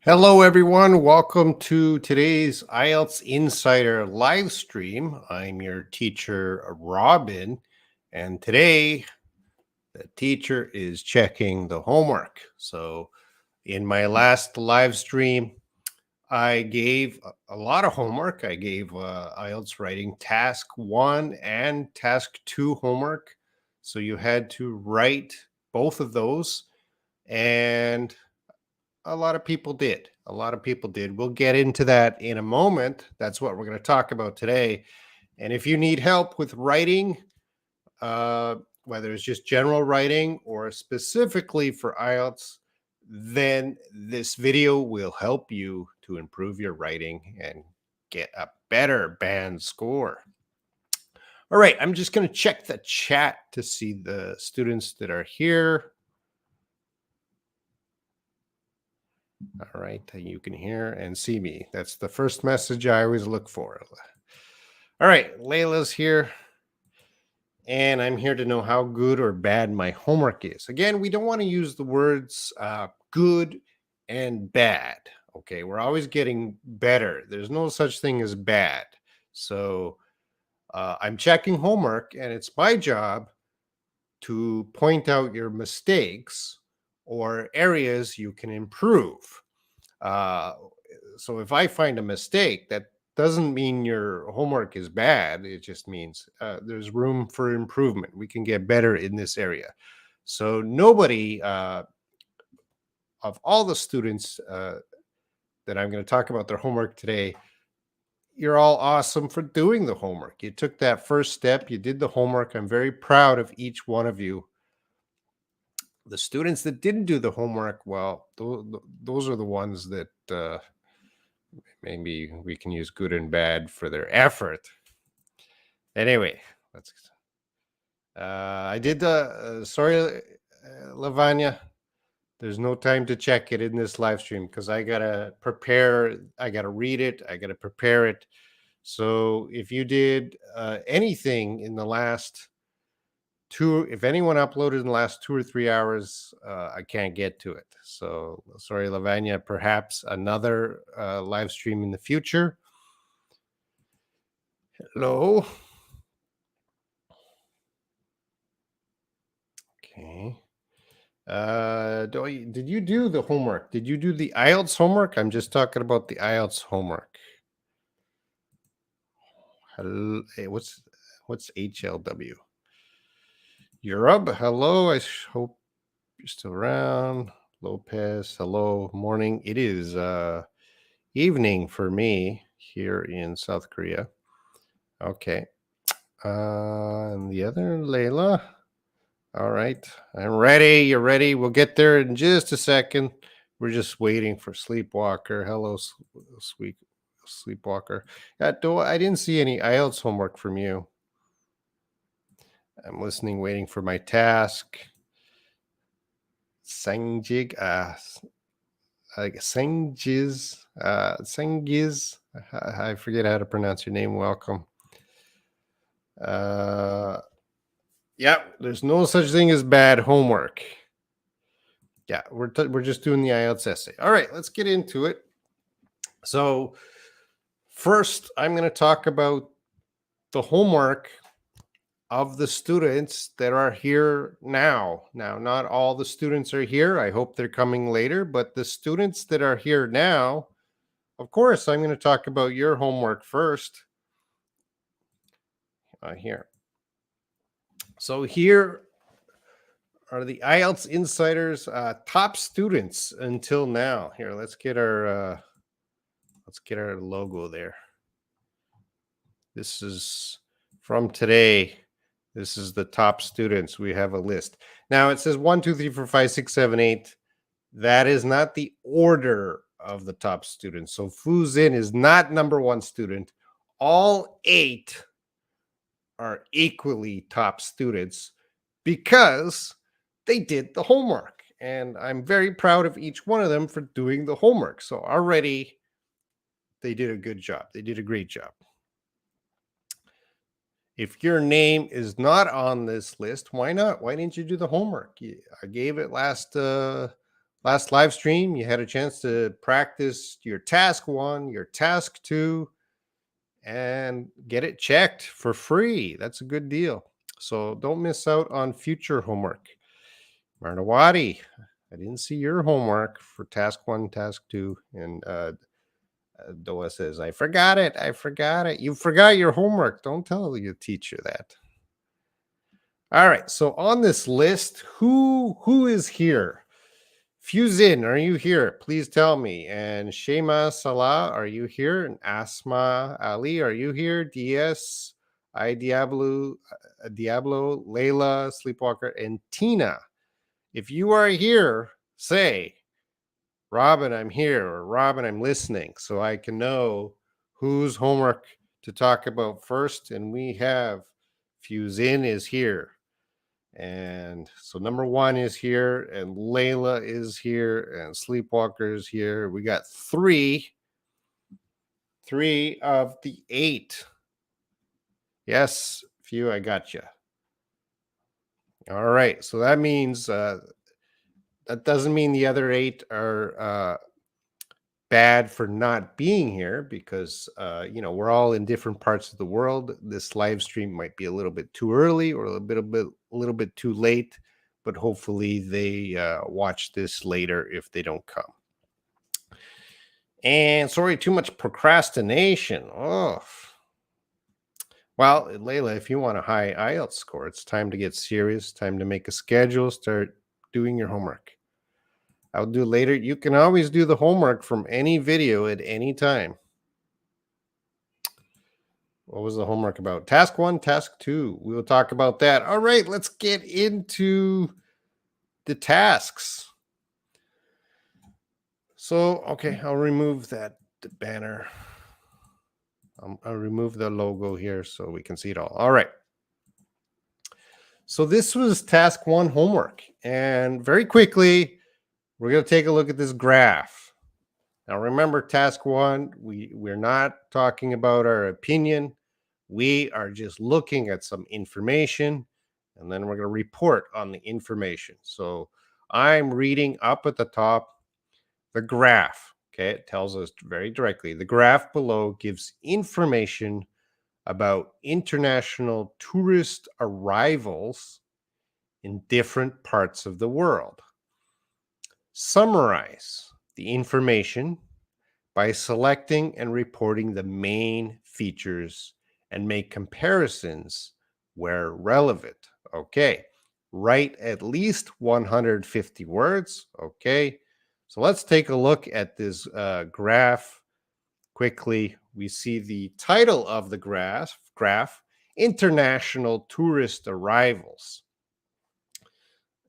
Hello, everyone. Welcome to today's IELTS Insider live stream. I'm your teacher, Robin, and today the teacher is checking the homework. So, in my last live stream, I gave a lot of homework. I gave IELTS writing task 1 and task 2 homework. So, you had to write both of those, and a lot of people did. A lot of people did. We'll get into that in a moment. That's what we're going to talk about today. And if you need help with writing, whether it's just general writing or specifically for IELTS, then this video will help you to improve your writing and get a better band score. All right, I'm just going to check the chat to see the students that are here. All right, you can hear and see me. That's the first message I always look for. All right, Layla's here. And I'm here to know how good or bad my homework is. Again, we don't want to use the words good and bad. Okay, we're always getting better. There's no such thing as bad. So I'm checking homework, and it's my job to point out your mistakes or areas you can improve. So if I find a mistake, that doesn't mean your homework is bad. It just means there's room for improvement. We can get better in this area. So nobody of all the students that I'm going to talk about their homework today, you're all awesome for doing the homework. You took that first step. You did the homework. I'm very proud of each one of you. The students that didn't do the homework, well, those are the ones that maybe we can use good and bad for their effort. Anyway, let's. I did the. Sorry, Lavanya. There's no time to check it in this live stream because I gotta prepare. I gotta read it. I gotta prepare it. So if you did anything in the last if anyone uploaded in the last 2 or 3 hours, I can't get to it. So sorry, Lavanya, perhaps another live stream in the future. Hello. Okay. Did you do the homework? Did you do the IELTS homework? I'm just talking about the IELTS homework. Hello, hey, what's HLW? Europe, hello. I hope you're still around. Lopez, hello. Morning. It is evening for me here in South Korea. Okay. And the other, Layla. All right. I'm ready. You're ready. We'll get there in just a second. We're just waiting for Sleepwalker. Hello, sweet Sleepwalker. I didn't see any IELTS homework from you. I'm listening, waiting for my task. Sengjig, Sengiz. I forget how to pronounce your name. Welcome. Yeah, there's no such thing as bad homework. Yeah, we're just doing the IELTS essay. All right, let's get into it. So first, I'm going to talk about the homework of the students that are here now. Now, not all the students are here. I hope they're coming later, but the students that are here now, of course, I'm going to talk about your homework first. Here. So here are the IELTS Insiders top students until now. Here, let's get our logo there. This is from today. This is the top students. We have a list. Now it says 1, 2, 3, 4, 5, 6, 7, 8. That is not the order of the top students. So Fu Zin is not number 1 student. All 8 are equally top students because they did the homework. And I'm very proud of each one of them for doing the homework. So already they did a good job. They did a great job. If your name is not on this list, why not? Why didn't you do the homework? I gave it last Last live stream, you had a chance to practice your task 1, your task 2, and get it checked for free. That's a good deal. So don't miss out on future homework. Marnawati, I didn't see your homework for task 1, task 2, and Doa says, I forgot it. I forgot it. You forgot your homework. Don't tell your teacher that. All right. So on this list, who is here? Fuzin, are you here? Please tell me. And Shema Salah, are you here? And Asma Ali, are you here? DS, Diablo, Layla, Sleepwalker, and Tina. If you are here, say, Robin, I'm here, or Robin, I'm listening, so I can know whose homework to talk about first. And we have Fuzin is here. And so number 1 is here, and Layla is here, and Sleepwalker is here. We got three of the 8. Yes, Few, I got you. All right. So that means that doesn't mean the other 8 are bad for not being here, because we're all in different parts of the world. This live stream might be a little bit too early or a little bit too late, but hopefully they watch this later if they don't come. And sorry, too much procrastination. Oh, well, Layla, if you want a high IELTS score, it's time to get serious, time to make a schedule, start doing your homework. I'll do later. You can always do the homework from any video at any time. What was the homework about? Task 1, task 2. We will talk about that. All right, let's get into the tasks. So, okay, I'll remove the banner. I'll remove the logo here so we can see it all. All right. So this was task 1 homework. And very quickly, we're going to take a look at this graph. Now, remember, task 1, we're not talking about our opinion. We are just looking at some information, and then we're going to report on the information. So I'm reading up at the top the graph. Okay, it tells us very directly. The graph below gives information about international tourist arrivals in different parts of the world. Summarize the information by selecting and reporting the main features and make comparisons where relevant. Okay, write at least 150 words. Okay, so let's take a look at this graph quickly. We see the title of the graph, International Tourist Arrivals.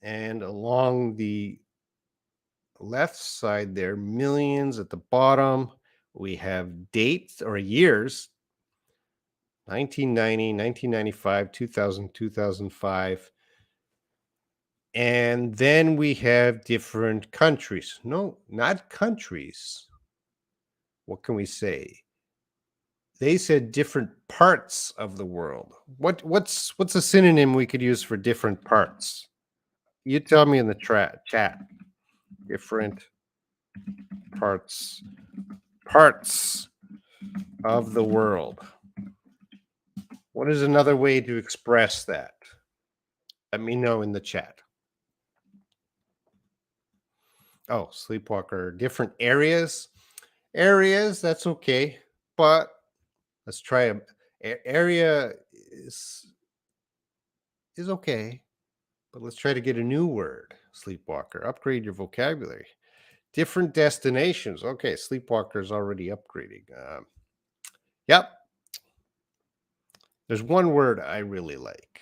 And along the left side there, millions. At the bottom, we have dates or years, 1990, 1995, 2000, 2005. And then we have different countries. No, not countries. What can we say? They said different parts of the world. What's a synonym we could use for different parts? You tell me in the chat. Different parts of the world. What is another way to express that? Let me know in the chat. Oh, Sleepwalker, different areas. Areas, that's okay. But let's try area is okay. But let's try to get a new word. Sleepwalker, upgrade your vocabulary. Different destinations. Okay, Sleepwalker is already upgrading. Yep. There's one word I really like.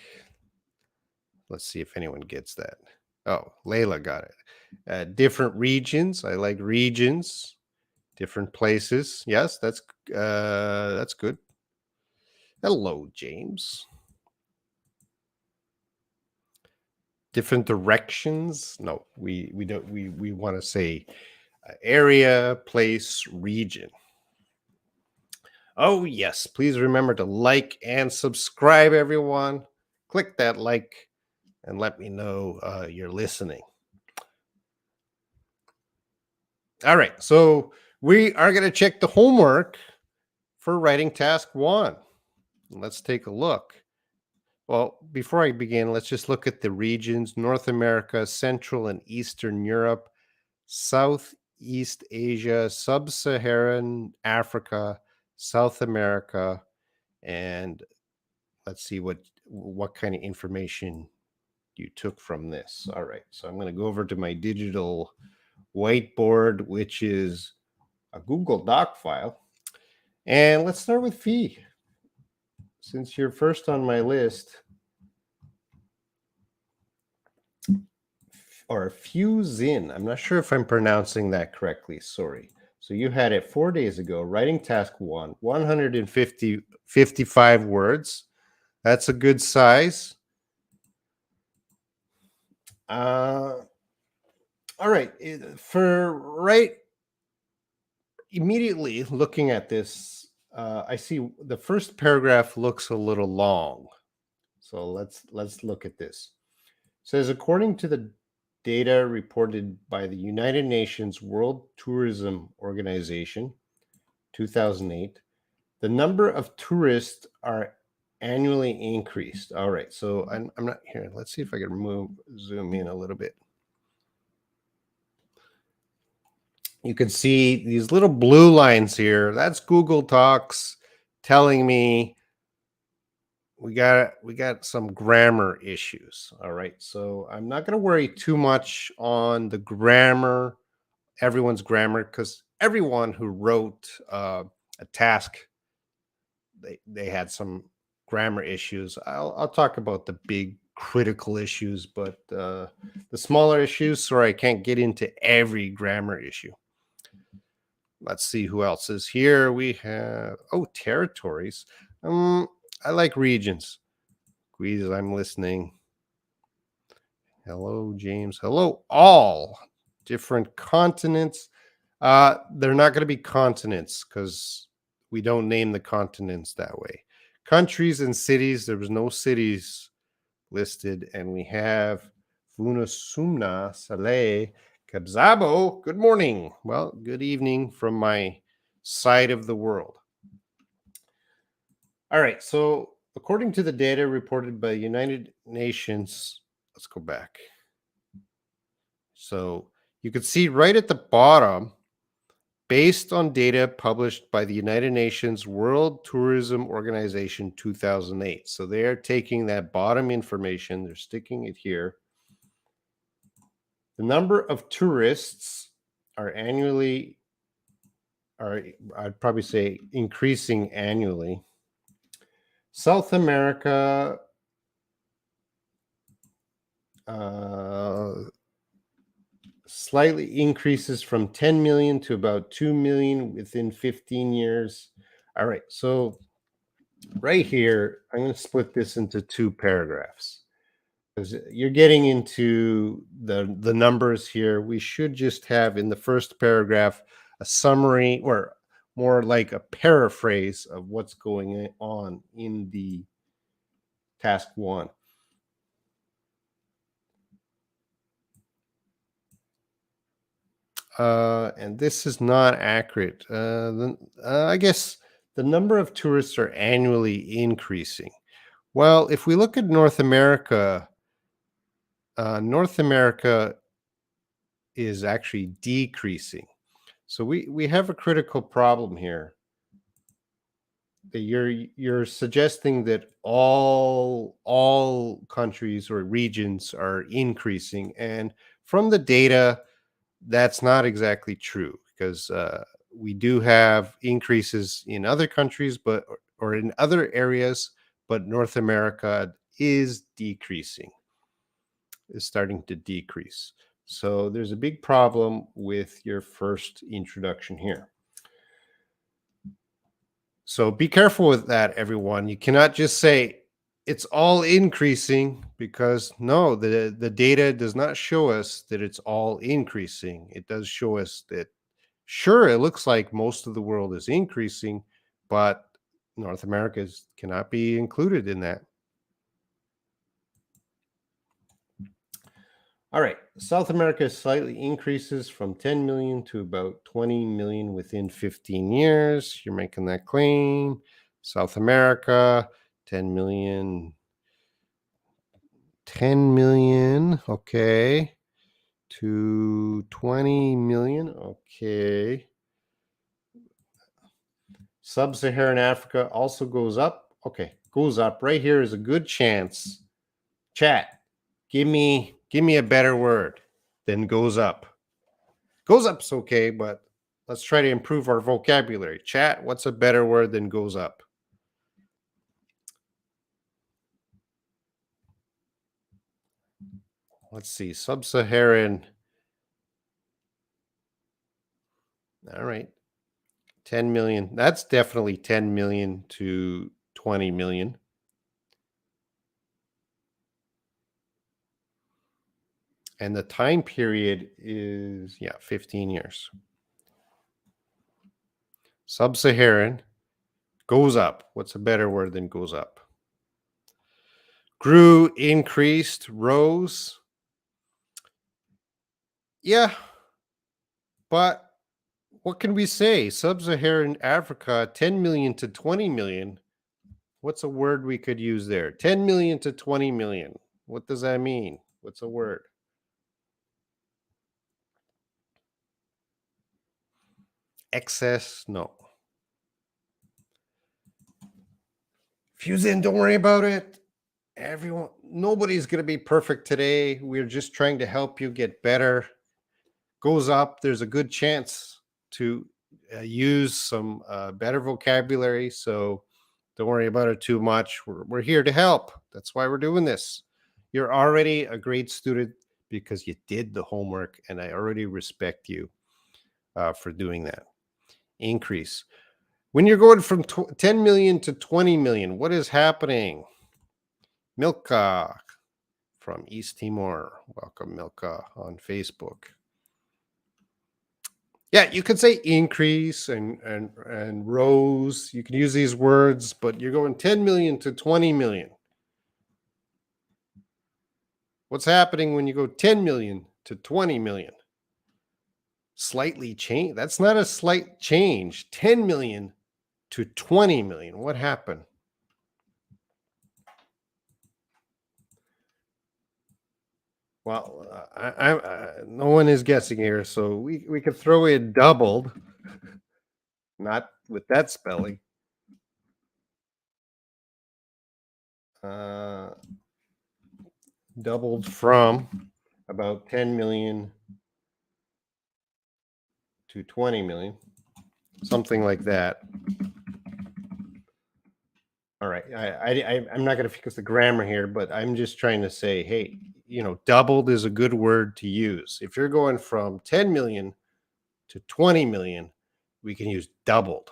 Let's see if anyone gets that. Oh, Layla got it. Different regions. I like regions. Different places. Yes, that's good. Hello, James. Different directions. No, we don't. We want to say area, place, region. Oh yes, please remember to like and subscribe, everyone. Click that like and let me know you're listening. All right. So we are going to check the homework for writing task 1. Let's take a look. Well, before I begin, let's just look at the regions: North America, Central and Eastern Europe, Southeast Asia, Sub-Saharan Africa, South America, and let's see what kind of information you took from this. All right, so I'm going to go over to my digital whiteboard, which is a Google Doc file, and let's start with fee. Since you're first on my list, or Fusin. I'm not sure if I'm pronouncing that correctly. Sorry. So you had it 4 days ago, writing task 1, 55 words. That's a good size. All right. For right immediately looking at this, I see the first paragraph looks a little long. So let's look at this. It says, according to the data reported by the United Nations World Tourism Organization, 2008, the number of tourists are annually increased. All right, so I'm not here. Let's see if I can zoom in a little bit. You can see these little blue lines here. That's Google Talks telling me we got some grammar issues. All right, so I'm not going to worry too much on the grammar, everyone's grammar, because everyone who wrote a task, they had some grammar issues. I'll talk about the big critical issues, but the smaller issues, sorry, I can't get into every grammar issue. Let's see who else is here. We have territories. I like regions. Squeeze, I'm listening. Hello, James. Hello, all different continents. They're not going to be continents because we don't name the continents that way. Countries and cities, there was no cities listed. And we have Funasumna Saleh Kabzabo. Good morning. Well, good evening from my side of the world. All right. So, according to the data reported by the United Nations, let's go back. So, you can see right at the bottom, based on data published by the United Nations World Tourism Organization 2008. So they are taking that bottom information, they're sticking it here. The number of tourists are I'd probably say increasing annually. South America, slightly increases from 10 million to about 2 million within 15 years. All right, so right here, I'm going to split this into 2 paragraphs because you're getting into the numbers here. We should just have in the first paragraph a summary, or more like a paraphrase of what's going on in the task 1. And this is not accurate. I guess the number of tourists are annually increasing. Well, if we look at North America is actually decreasing. So we have a critical problem here. You're suggesting that all countries or regions are increasing, and from the data, that's not exactly true, because we do have increases in other countries, or in other areas, but North America is starting to decrease. So there's a big problem with your first introduction here. So be careful with that, everyone. You cannot just say it's all increasing, because no, the data does not show us that it's all increasing. It does show us that, sure, it looks like most of the world is increasing, but North America cannot be included in that. All right. South America slightly increases from 10 million to about 20 million within 15 years. You're making that claim. South America, 10 million. 10 million. Okay. To 20 million. Okay. Sub-Saharan Africa also goes up. Okay. Goes up. Right here is a good chance. Chat. Give me a better word than goes up. Goes up's okay, but let's try to improve our vocabulary. Chat, what's a better word than goes up? Let's see. Sub-Saharan. All right. 10 million. That's definitely 10 million to 20 million. And the time period is, 15 years. Sub-Saharan goes up. What's a better word than goes up? Grew, increased, rose. Yeah, but what can we say? Sub-Saharan Africa, 10 million to 20 million. What's a word we could use there? 10 million to 20 million. What does that mean? What's a word? Excess? No. Fuse in, don't worry about it. Everyone, nobody's going to be perfect today. We're just trying to help you get better. Goes up, there's a good chance to use some better vocabulary. So don't worry about it too much. We're here to help. That's why we're doing this. You're already a great student because you did the homework, and I already respect you for doing that. Increase. When you're going from 10 million to 20 million, what is happening? Milka from East Timor. Welcome, Milka, on Facebook. Yeah, you could say increase and rose. You can use these words, but you're going 10 million to 20 million. What's happening when you go 10 million to 20 million? Slightly change. That's not a slight change. 10 million to 20 million. What happened? Well, no one is guessing here, so we could throw in doubled, not with that spelling. Doubled from about 10 million to 20 million, something like that. All right, I'm not going to fix the grammar here, but I'm just trying to say, hey, doubled is a good word to use. If you're going from 10 million to 20 million, we can use doubled.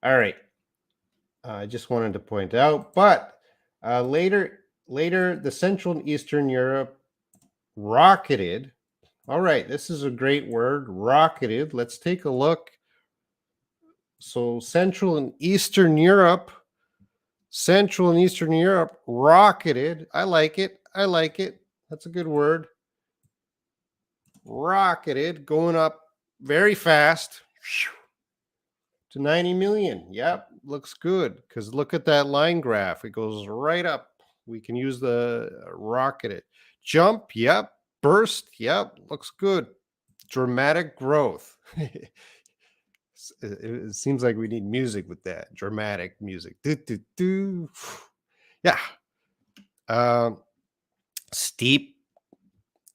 All right. I just wanted to point out, but later, the Central and Eastern Europe rocketed. All right, this is a great word, rocketed. Let's take a look. So Central and Eastern Europe rocketed. I like it. That's a good word. Rocketed, going up very fast to 90 million. Yep, looks good because look at that line graph. It goes right up. We can use the rocketed. Jump, yep. Burst, yep. Looks good. Dramatic growth. It seems like we need music with that. Dramatic music. Do, do, do. Yeah. Steep.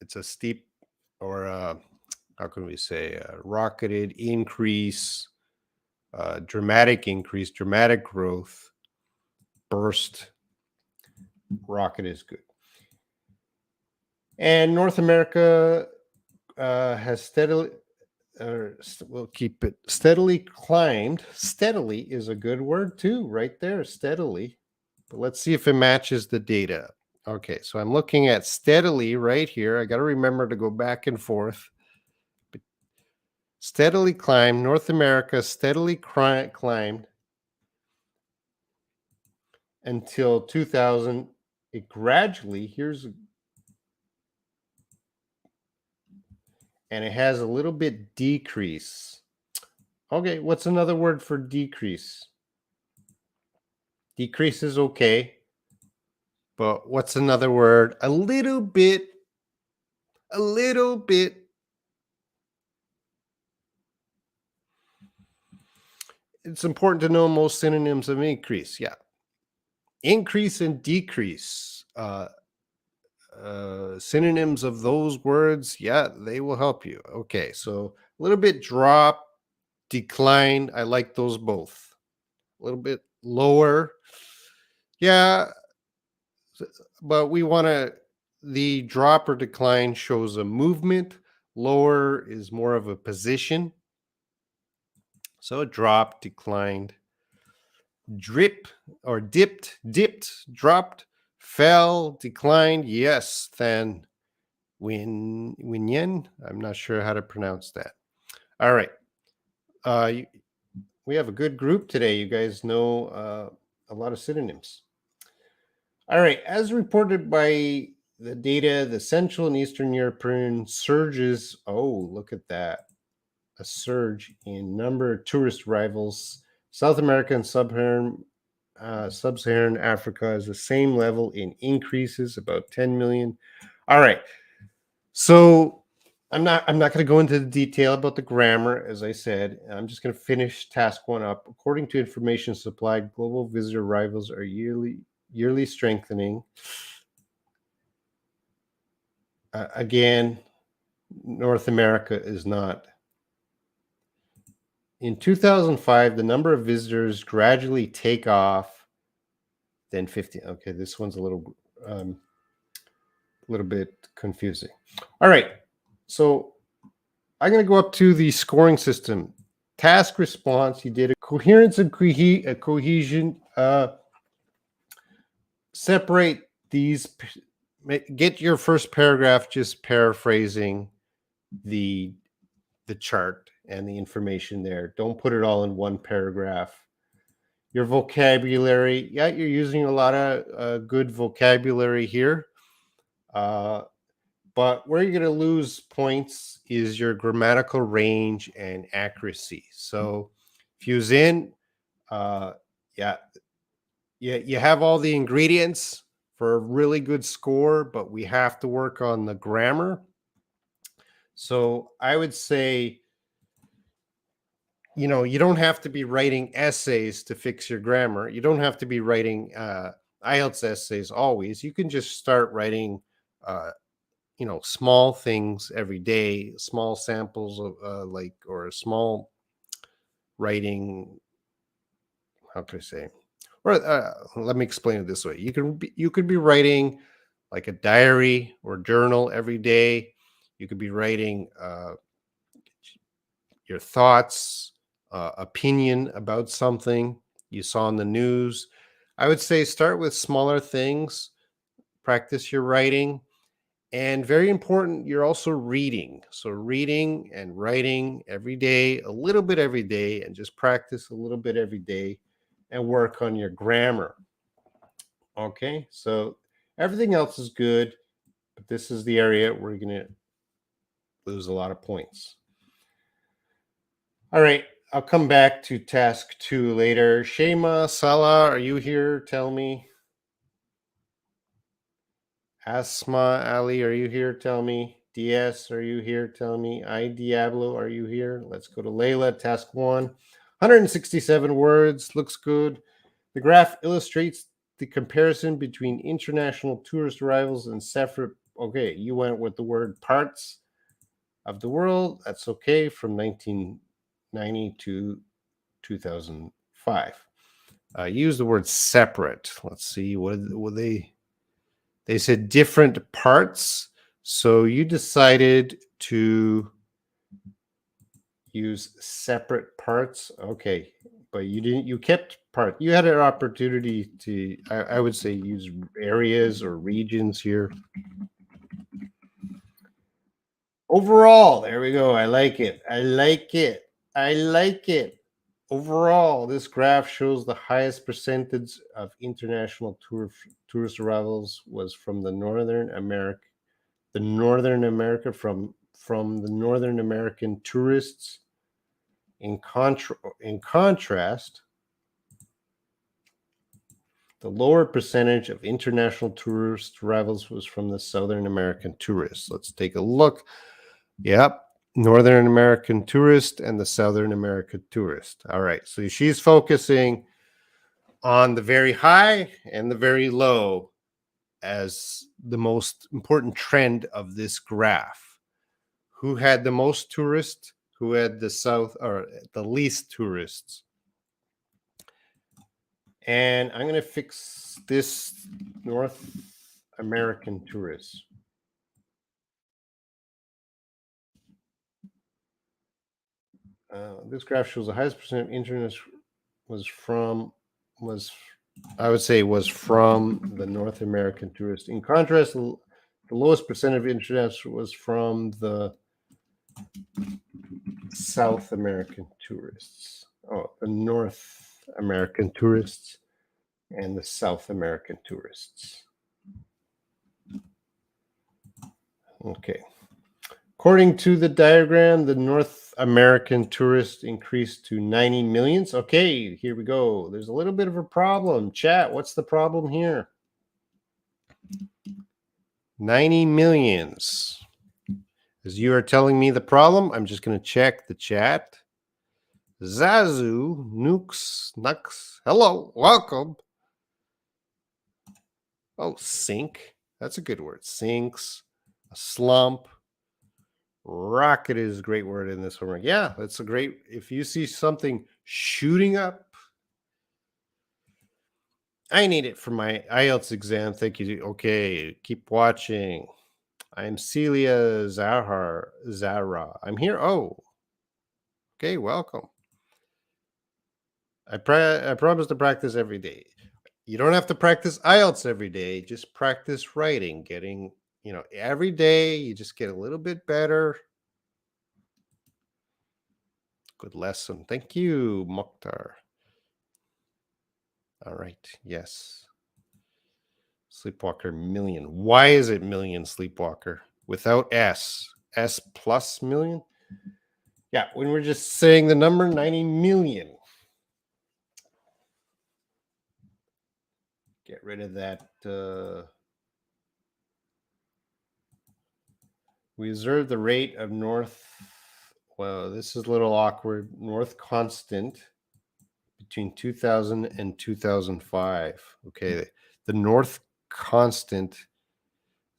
It's a steep, or how can we say, rocketed increase, dramatic increase, dramatic growth, burst. Rocket is good. And North America has steadily, we'll keep it steadily climbed. Steadily is a good word too, right there, steadily. But let's see if it matches the data. Okay, so I'm looking at steadily right here. I got to remember to go back and forth. Steadily climbed. North America steadily climbed until 2000. it gradually, and it has a little bit decrease. Okay, what's another word for decrease? Decrease is okay, but what's another word? A little bit. It's important to know most synonyms of increase. Yeah. Increase and decrease. Synonyms of those words, yeah, they will help you. Okay, so a little bit drop, decline. I like those both. A little bit lower. Yeah, but we want to, the drop or decline shows a movement. Lower is more of a position. So drop, declined, drip or dipped, dropped, fell, declined. Yes, then Winyen. I'm not sure how to pronounce that. All right. We have a good group today. You guys know a lot of synonyms. All right. As reported by the data, the Central and Eastern European surges. Oh, look at that. A surge in number of tourist arrivals. South America and Sub-Saharan Africa is the same level in increases, about 10 million. All right. So I'm not going to go into the detail about the grammar, as I said. I'm just going to finish task one up. According to information supplied, global visitor arrivals are yearly strengthening. Again, North America is not. In 2005, the number of visitors gradually take off. Then 50. Okay, this one's a little bit confusing. All right, so I'm going to go up to the scoring system. Task response, you did a coherence and cohesion. Separate these. Get your first paragraph just paraphrasing the chart and the information there. Don't put it all in one paragraph. Your vocabulary, yeah, you're using a lot of good vocabulary here. But where you're going to lose points is your grammatical range and accuracy. So fuse in, yeah, you have all the ingredients for a really good score, but we have to work on the grammar. So I would say, you don't have to be writing essays to fix your grammar. You don't have to be writing IELTS essays always. You can just start writing small things every day, small samples of or a small writing. How can I say? Or let me explain it this way: you could be writing like a diary or journal every day. You could be writing your thoughts, opinion about something you saw in the news. I would say start with smaller things. Practice your writing. And very important, you're also reading. So reading and writing every day, a little bit every day, and just practice a little bit every day and work on your grammar. Okay, so everything else is good, but this is the area where you're going to lose a lot of points. All right, I'll come back to task 2 later. Shema, Salah, are you here? Tell me. Asma Ali, are you here? Tell me. DS, are you here? Tell me. I Diablo, are you here? Let's go to Layla. Task 1. 167 words. Looks good. The graph illustrates the comparison between international tourist arrivals and separate. Okay, you went with the word parts of the world. That's okay. From 1990 to 2005. Use the word separate. Let's see. What they said different parts. So you decided to use separate parts. Okay. But you kept part. You had an opportunity to, I would say, use areas or regions here. Overall, there we go. I like it. overall, this graph shows the highest percentage of international tourist arrivals was from the Northern America from the Northern American tourists. In contrast, the lower percentage of international tourist arrivals was from the Southern American tourists. Let's take a look. Yep, Northern American tourist and the Southern American tourist. All right, so she's focusing on the very high and the very low as the most important trend of this graph. Who had the most tourists? Who had the least tourists? And I'm going to fix this North American tourist. This graph shows the highest percent of internet was from the North American tourist. In contrast, the lowest percent of internet was from the South American tourists. Oh, the North American tourists and the South American tourists. Okay. According to the diagram, the North American tourists increased to 90 millions. Okay, here we go. There's a little bit of a problem. Chat, what's the problem here? 90 millions. As you are telling me the problem, I'm just going to check the chat. Zazu, Nux, hello, welcome. Oh, sink. That's a good word. Sinks, a slump. Rocket is a great word in this homework. Yeah, that's a great. If you see something shooting up, I need it for my IELTS exam. Thank you. Okay, keep watching. I'm Celia Zara. I'm here. Oh, okay, welcome. I promise to practice every day. You don't have to practice IELTS every day. Just practice writing, every day you just get a little bit better. Good lesson. Thank you, Mokhtar. All right. Yes. Sleepwalker million. Why is it million Sleepwalker without S? S plus million? Yeah, when we're just saying the number 90 million. Get rid of that. We observe the rate of north. Well, this is a little awkward. North constant between 2000 and 2005. Okay, the north constant.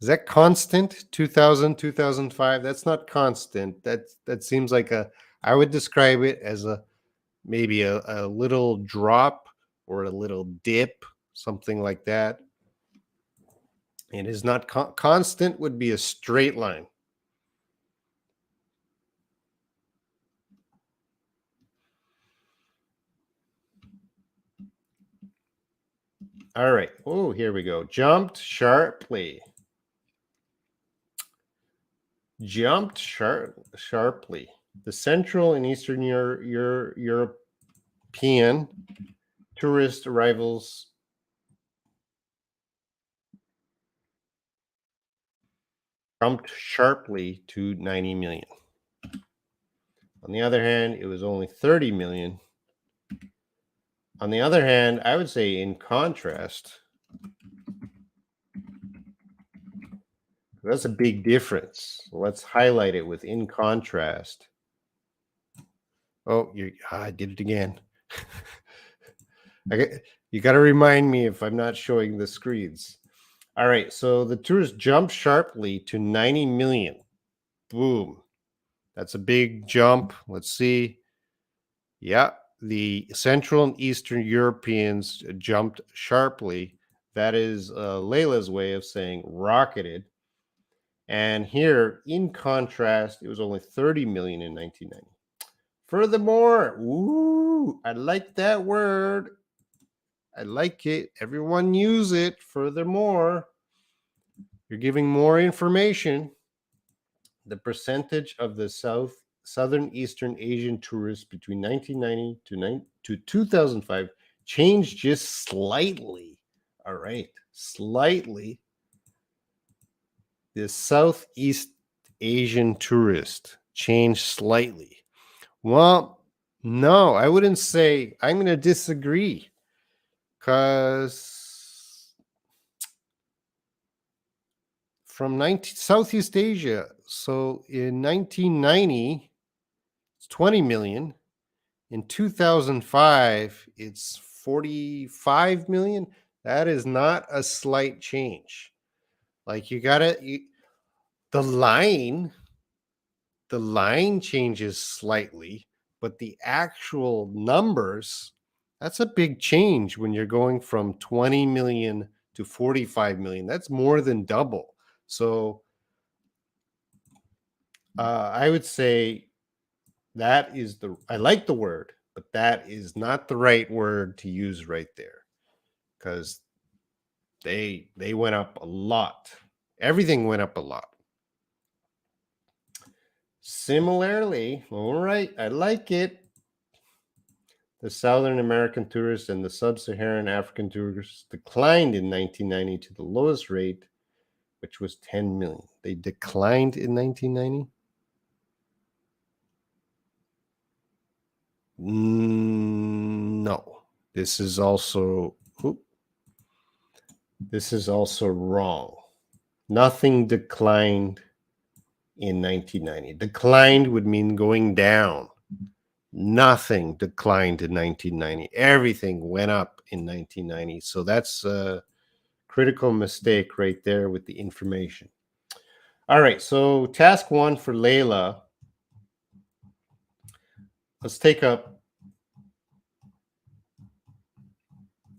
Is that constant? 2000, 2005? That's not constant. That seems like I would describe it as maybe a little drop or a little dip, something like that. It is not constant would be a straight line. All right. Oh, here we go. Jumped sharply. Jumped sharply. The Central and Eastern European tourist arrivals jumped sharply to 90 million. On the other hand, it was only 30 million. On the other hand, I would say in contrast, that's a big difference. Let's highlight it with in contrast. Oh, I did it again. You got to remind me if I'm not showing the screens. All right, so the tourists jumped sharply to 90 million. Boom. That's a big jump. Let's see. Yeah, the Central and Eastern Europeans jumped sharply. That is Layla's way of saying rocketed. And here, in contrast, it was only 30 million in 1990. Furthermore, ooh, I like that word. I like it. Everyone use it. Furthermore, you're giving more information. The percentage of the South Southeastern Asian tourists between 1990 to 2005 changed just slightly. All right, slightly. The Southeast Asian tourist changed slightly. Well, no, I wouldn't say. I'm going to disagree because from Southeast Asia, so in 1990, it's 20 million. In 2005, it's 45 million. That is not a slight change. Like the line changes slightly, but the actual numbers, that's a big change when you're going from 20 million to 45 million. That's more than double. So I would say that is I like the word, but that is not the right word to use right there, because they went up a lot. Everything went up a lot. Similarly, all right, I like it. The Southern American tourists and the Sub-Saharan African tourists declined in 1990 to the lowest rate, which was 10 million. They declined in 1990? No. This is also wrong. Nothing declined in 1990. Declined would mean going down. Nothing declined in 1990. Everything went up in 1990. So that's a critical mistake right there with the information. All right, so task 1 for Layla. Let's take up.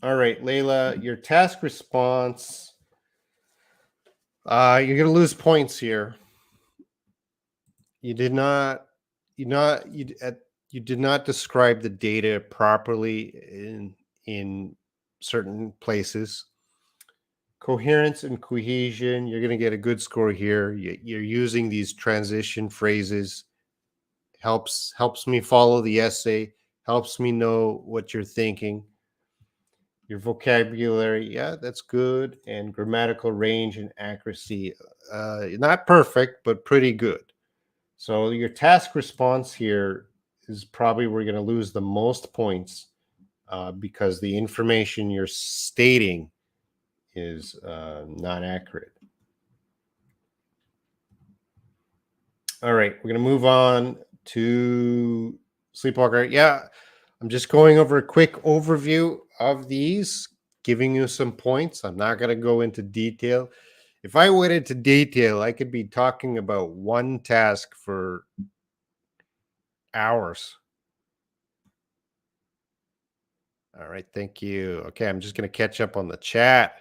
All right, Layla, your task response. You're going to lose points here. You did not describe the data properly in certain places. Coherence and cohesion, you're going to get a good score here. You're using these transition phrases. Helps me follow the essay, helps me know what you're thinking. Your vocabulary, yeah, that's good. And grammatical range and accuracy, not perfect, but pretty good. So your task response here is probably we're going to lose the most points because the information you're stating is not accurate. All right, we're going to move on to Sleepwalker. Yeah, I'm just going over a quick overview of these, giving you some points. I'm not going to go into detail. If I went into detail, I could be talking about one task for hours. All right, thank you. Okay, I'm just going to catch up on the chat.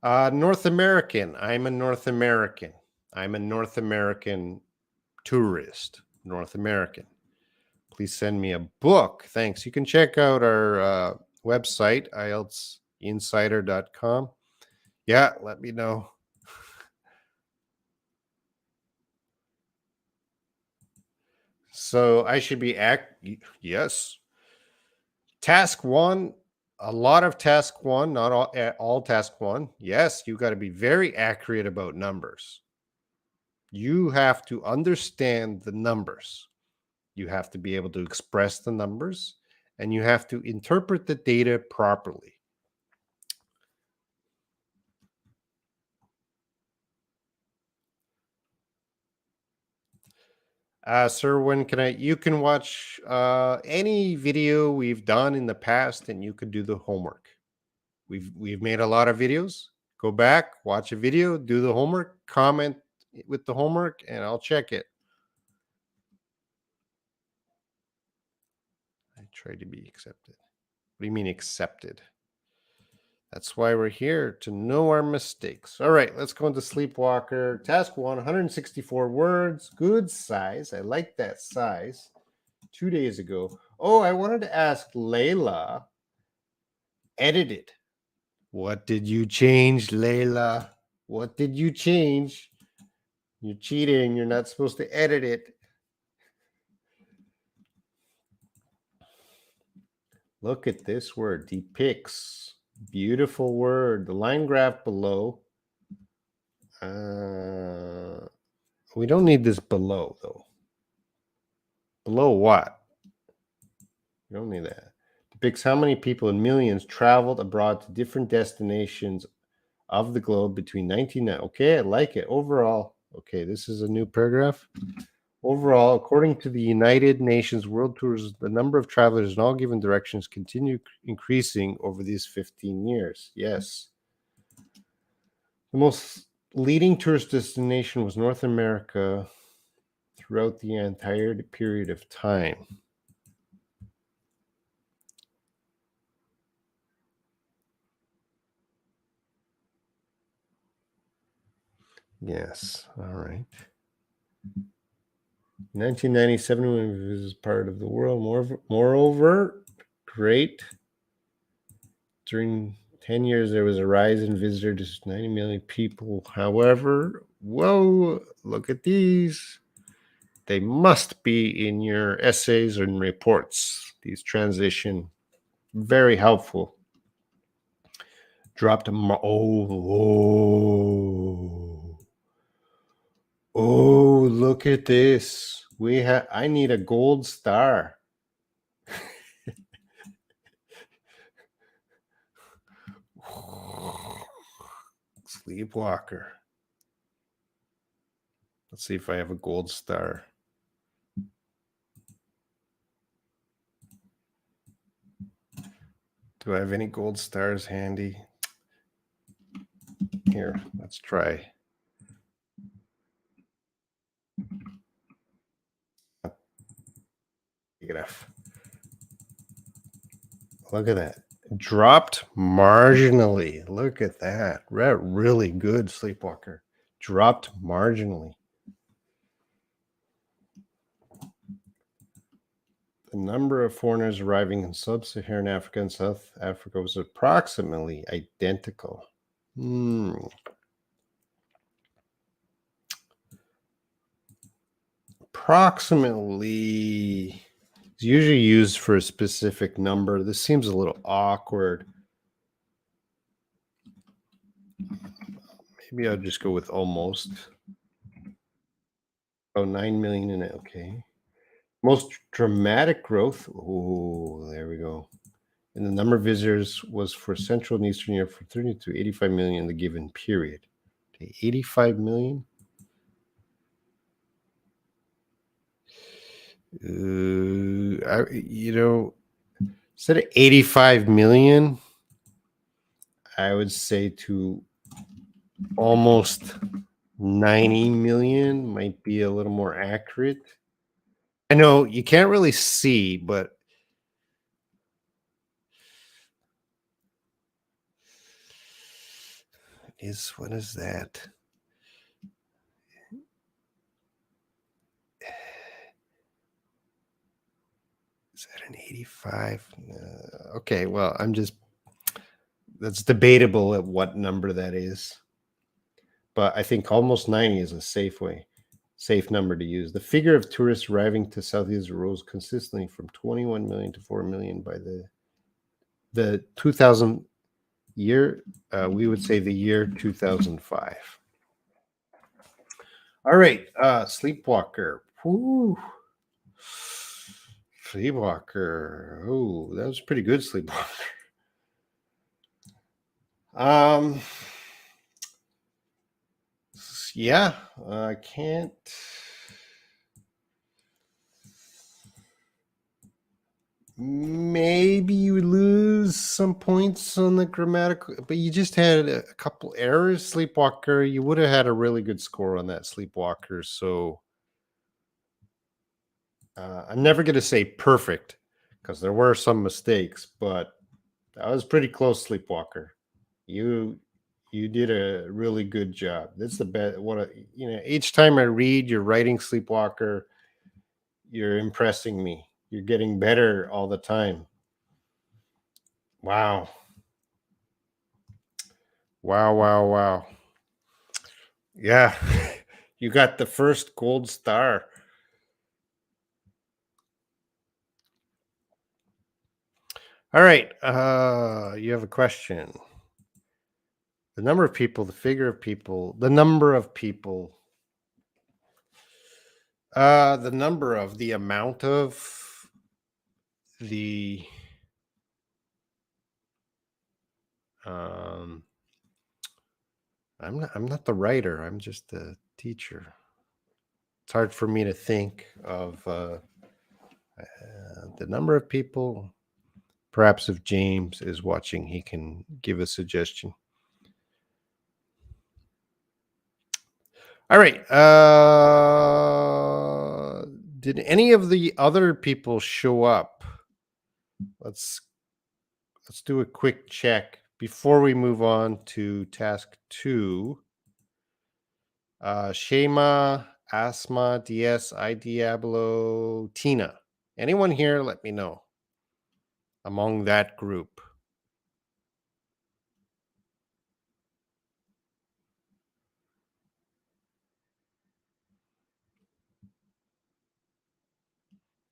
North American. I'm a North American. I'm a North American tourist. North American. Please send me a book. Thanks. You can check out our website, IeltsInsider.com. Yeah, let me know. So I should be yes. Task 1, a lot of task 1, not all task 1. Yes, you got to be very accurate about numbers. You have to understand the numbers. You have to be able to express the numbers, and you have to interpret the data properly. Sir, when can you can watch any video we've done in the past, and you could do the homework. We've made a lot of videos. Go back, watch a video, do the homework, comment with the homework, and I'll check it. I try to be accepted. What do you mean accepted? That's why we're here, to know our mistakes. All right, let's go into Sleepwalker. Task 1, 164 words. Good size. I like that size. 2 days ago. Oh, I wanted to ask Layla. Edited. What did you change, Layla? What did you change? You're cheating. You're not supposed to edit it. Look at this word, depicts. Beautiful word. The line graph below. We don't need this below, though. Below what? We don't need that. Depicts how many people in millions traveled abroad to different destinations of the globe between 1990. Okay, I like it. Overall, okay, this is a new paragraph. Overall, according to the United Nations World Tours, the number of travelers in all given directions continue increasing over these 15 years. Yes. The most leading tourist destination was North America throughout the entire period of time. Yes. All right. 1997 when it was part of the world. Moreover, great. During 10 years, there was a rise in visitors to 90 million people. However, whoa, look at these. They must be in your essays and reports. These transition, very helpful. Dropped oh, look at this. I need a gold star. Sleepwalker. Let's see if I have a gold star. Do I have any gold stars handy? Here, let's try. Enough. Look at that. Dropped marginally. Look at that. Really good, Sleepwalker. Dropped marginally. The number of foreigners arriving in sub-Saharan Africa and South Africa was approximately identical. Approximately is usually used for a specific number. This seems a little awkward. Maybe I'll just go with almost. Oh, 9 million in it. Okay. Most dramatic growth. Oh, there we go. And the number of visitors was for Central and Eastern Europe from 30 to 85 million in the given period. Okay, 85 million. Instead of 85 million, I would say to almost 90 million might be a little more accurate. I know you can't really see, but what is that? Is that an 85? Okay, well, that's debatable at what number that is. But I think almost 90 is a safe number to use. The figure of tourists arriving to Southeast rose consistently from 21 million to 4 million by the 2000 year. We would say the year 2005. All right, Sleepwalker. Woo. Sleepwalker. Oh, that was pretty good, Sleepwalker. Yeah, I can't. Maybe you lose some points on the grammatical, but you just had a couple errors, Sleepwalker. You would have had a really good score on that, Sleepwalker. So I'm never going to say perfect because there were some mistakes, but that was pretty close, Sleepwalker. You did a really good job. That's the best. Each time I read your writing, Sleepwalker, you're impressing me. You're getting better all the time. Wow. Wow. Yeah. You got the first gold star. All right. You have a question. The number of people, the figure of people, the number of people, the number of, the amount of, the I'm not the writer. I'm just the teacher. It's hard for me to think of the number of people. Perhaps if James is watching, he can give a suggestion. All right. Did any of the other people show up? Let's do a quick check before we move on to task 2. Shema, Asma, DS, Diablo, Tina. Anyone here? Let me know. Among that group.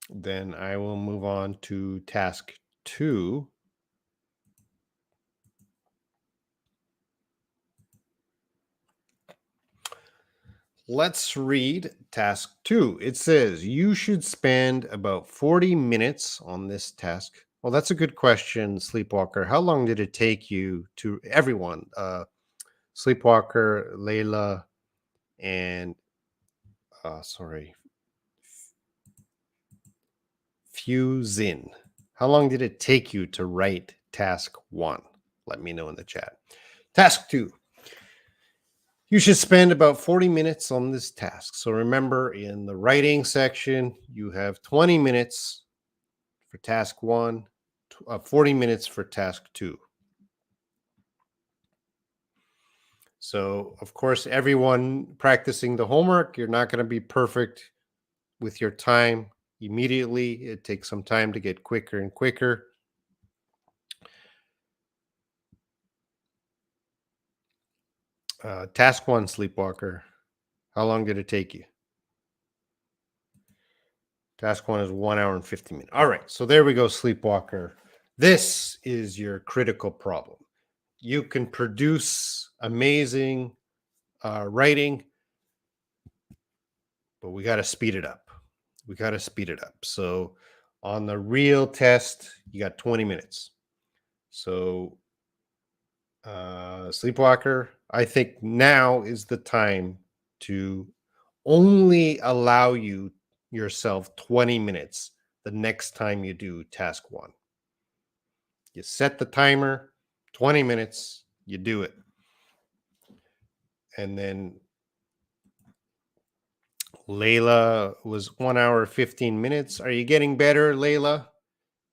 Then I will move on to task 2. Let's read task 2. It says you should spend about 40 minutes on this task. Well, that's a good question, Sleepwalker. How long did it take you to everyone? Sleepwalker, Layla, and Fusin. How long did it take you to write task 1? Let me know in the chat. Task 2. You should spend about 40 minutes on this task. So remember, in the writing section, you have 20 minutes for task 1, 40 minutes for task 2. So, of course, everyone practicing the homework, you're not going to be perfect with your time immediately. It takes some time to get quicker and quicker. Task 1, Sleepwalker. How long did it take you? Task 1 is 1 hour and 50 minutes. All right. So there we go, Sleepwalker. This is your critical problem. You can produce amazing writing, but we got to speed it up. So on the real test, you got 20 minutes. So Sleepwalker, I think now is the time to only allow yourself 20 minutes the next time you do task 1. You set the timer, 20 minutes, you do it. And then Layla was 1 hour, 15 minutes. Are you getting better, Layla?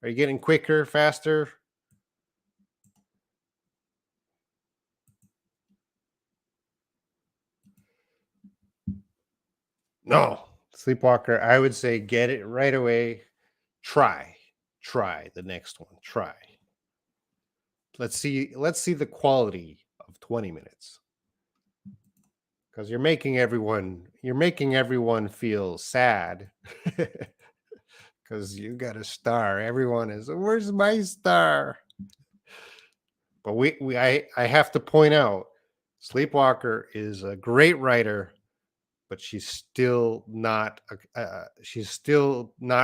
Are you getting quicker, faster? No. Sleepwalker, I would say get it right away. Try the next one. Try. Let's see the quality of 20 minutes. Because you're making everyone feel sad. Because you got a star. Everyone is, where's my star? But I have to point out, Sleepwalker is a great writer, but she's still not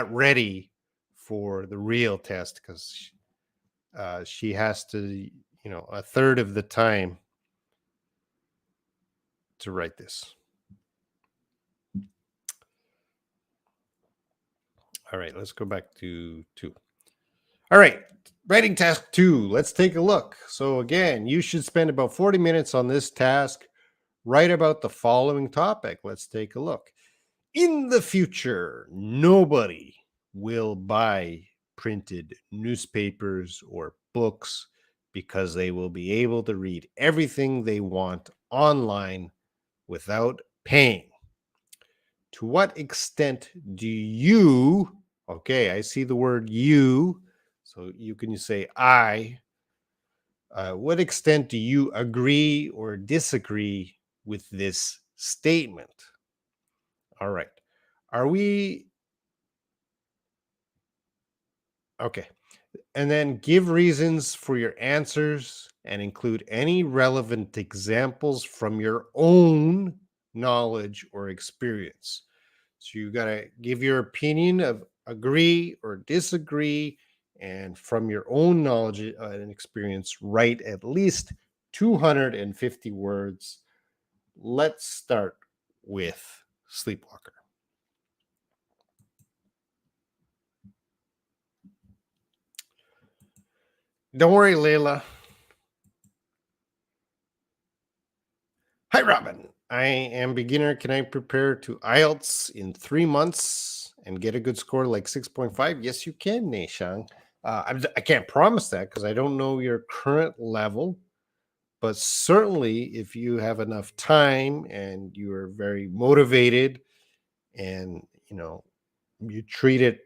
ready for the real test, because she has to, a third of the time to write this. All right, let's go back to 2. All right, writing task 2. Let's take a look. So again, you should spend about 40 minutes on this task. Write about the following topic. Let's take a look. In the future, nobody will buy printed newspapers or books because they will be able to read everything they want online without paying. To what extent do you, okay, I see the word you, so you can say I. What extent do you agree or disagree with this statement? All right. Are we okay? And then give reasons for your answers and include any relevant examples from your own knowledge or experience. So you got to give your opinion of agree or disagree, and from your own knowledge and experience, write at least 250 words. Let's start with Sleepwalker. Don't worry, Layla. Hi, Robin. I am beginner. Can I prepare to Ielts in 3 months and get a good score like 6.5? Yes, you can, Neishang. I can't promise that because I don't know your current level, but certainly if you have enough time and you are very motivated and you treat it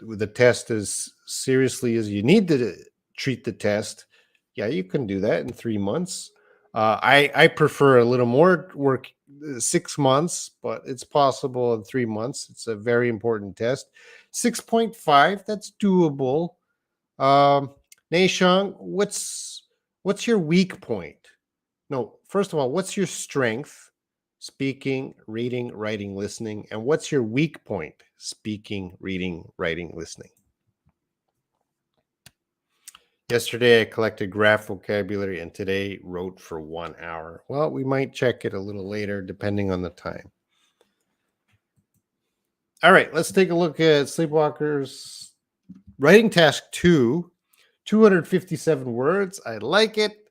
with the test as seriously as you need to treat the test, yeah, you can do that in 3 months. I prefer a little more work, 6 months, but it's possible in 3 months. It's a very important test. 6.5, that's doable. Naishang, what's your weak point? No, first of all, what's your strength? Speaking, reading, writing, listening. And what's your weak point? Speaking, reading, writing, listening. Yesterday, I collected graph vocabulary and today wrote for 1 hour. Well, we might check it a little later, depending on the time. All right, let's take a look at Sleepwalkers. Writing task 2, 257 words. I like it.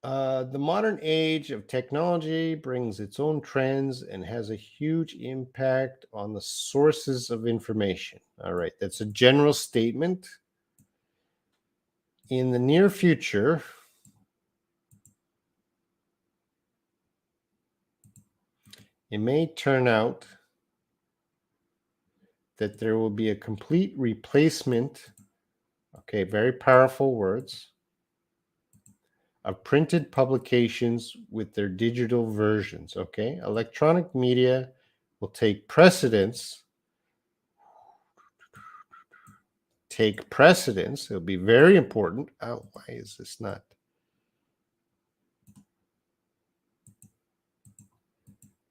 The modern age of technology brings its own trends and has a huge impact on the sources of information. All right, that's a general statement. In the near future, it may turn out that there will be a complete replacement, okay, very powerful words, of printed publications with their digital versions, okay? Electronic media will take precedence. It'll be very important. Oh, why is this not?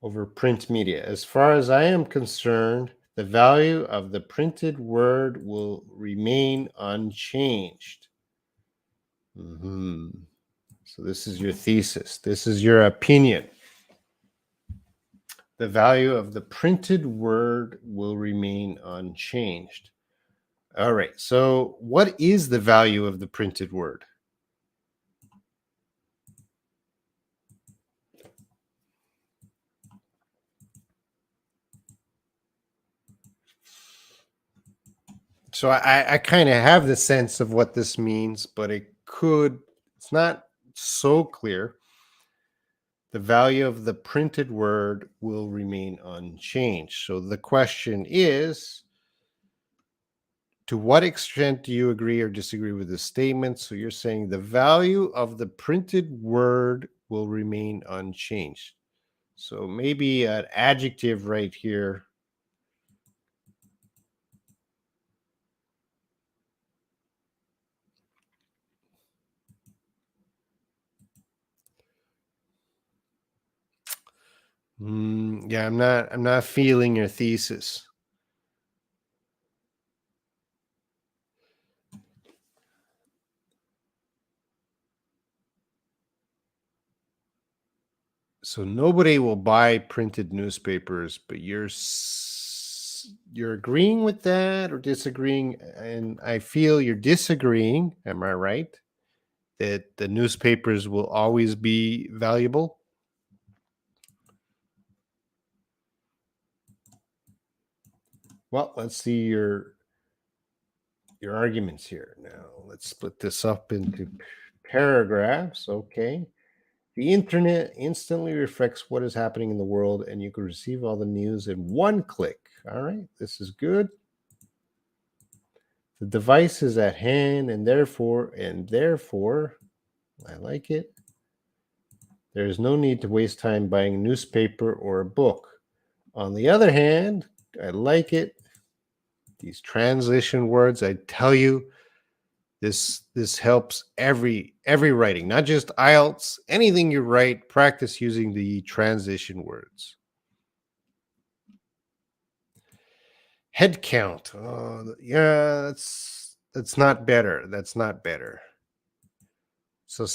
Over print media. As far as I am concerned, the value of the printed word will remain unchanged. So this is your thesis. This is your opinion. The value of the printed word will remain unchanged. All right. So what is the value of the printed word? So I kind of have the sense of what this means, but it's not so clear. The value of the printed word will remain unchanged. So the question is, to what extent do you agree or disagree with this statement? So you're saying the value of the printed word will remain unchanged. So maybe an adjective right here. Yeah, I'm not feeling your thesis. So nobody will buy printed newspapers, but you're agreeing with that or disagreeing, and I feel you're disagreeing. Am I right? That the newspapers will always be valuable? Well, let's see your arguments here. Now, let's split this up into paragraphs. Okay. The internet instantly reflects what is happening in the world, and you can receive all the news in one click. All right, this is good. The device is at hand, and therefore, I like it. there is no need to waste time buying a newspaper or a book. On the other hand, I like it. These transition words, I tell you, this helps every writing, not just IELTS. Anything you write, practice using the transition words. Head count. Oh, yeah, that's not better. That's not better. So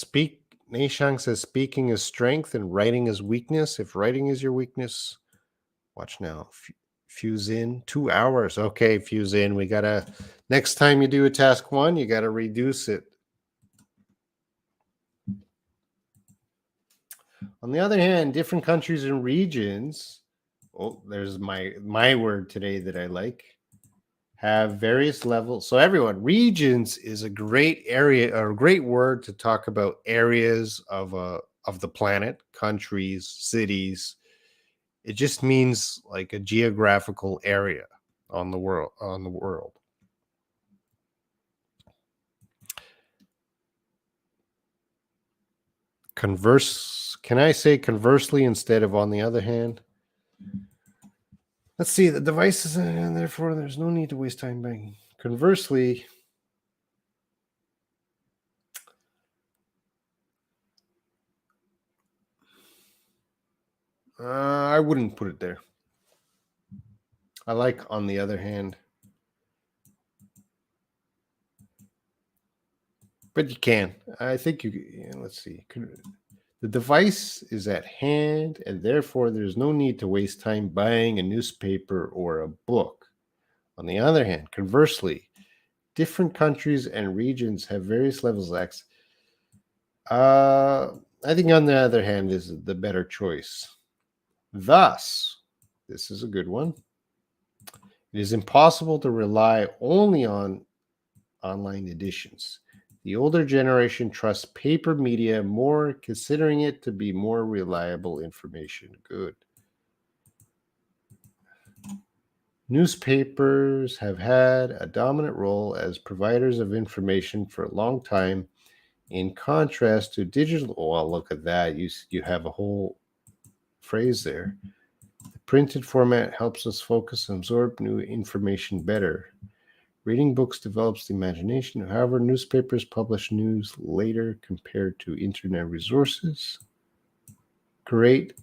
Neishang says speaking is strength and writing is weakness. If writing is your weakness, watch now. Fuse in 2 hours. Okay, fuse in. We gotta, next time you do a task 1, you gotta reduce it. On the other hand, different countries and regions, oh, there's my word today that I like, have various levels. So everyone, regions is a great area or a great word to talk about areas of the planet, countries, cities. It just means like a geographical area on the world. Can I say conversely instead of on the other hand? Let's see, the devices, and therefore there's no need to waste time buying. Conversely, I wouldn't put it there. I like on the other hand. But you can. I think let's see. The device is at hand, and therefore there's no need to waste time buying a newspaper or a book. On the other hand, conversely, different countries and regions have various levels of access. I think on the other hand is the better choice. Thus, this is a good one. It is impossible to rely only on online editions. The older generation trusts paper media more, considering it to be more reliable information. Good. Newspapers have had a dominant role as providers of information for a long time, in contrast to digital. Oh, look at that. You have a whole phrase there. The printed format helps us focus and absorb new information better. Reading books develops the imagination. However, newspapers publish news later compared to internet resources. Great.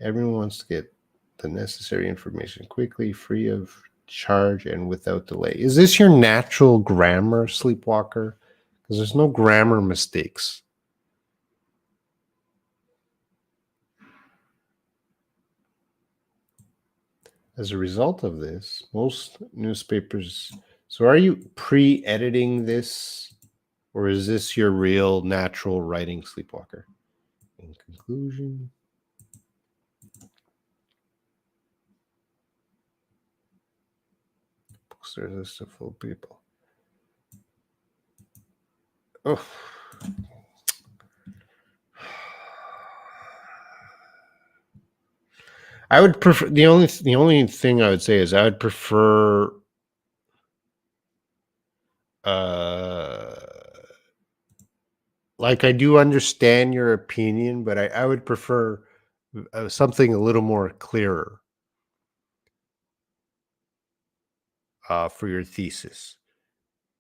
Everyone wants to get the necessary information quickly, free of charge, and without delay. Is this your natural grammar, Sleepwalker? Because there's no grammar mistakes. As a result of this, most newspapers. So are you pre-editing this, or is this your real natural writing, Sleepwalker? In conclusion, books are just full of people. Oh. I would prefer the only thing I would say is I would prefer like I do understand your opinion, but I would prefer something a little more clearer for your thesis.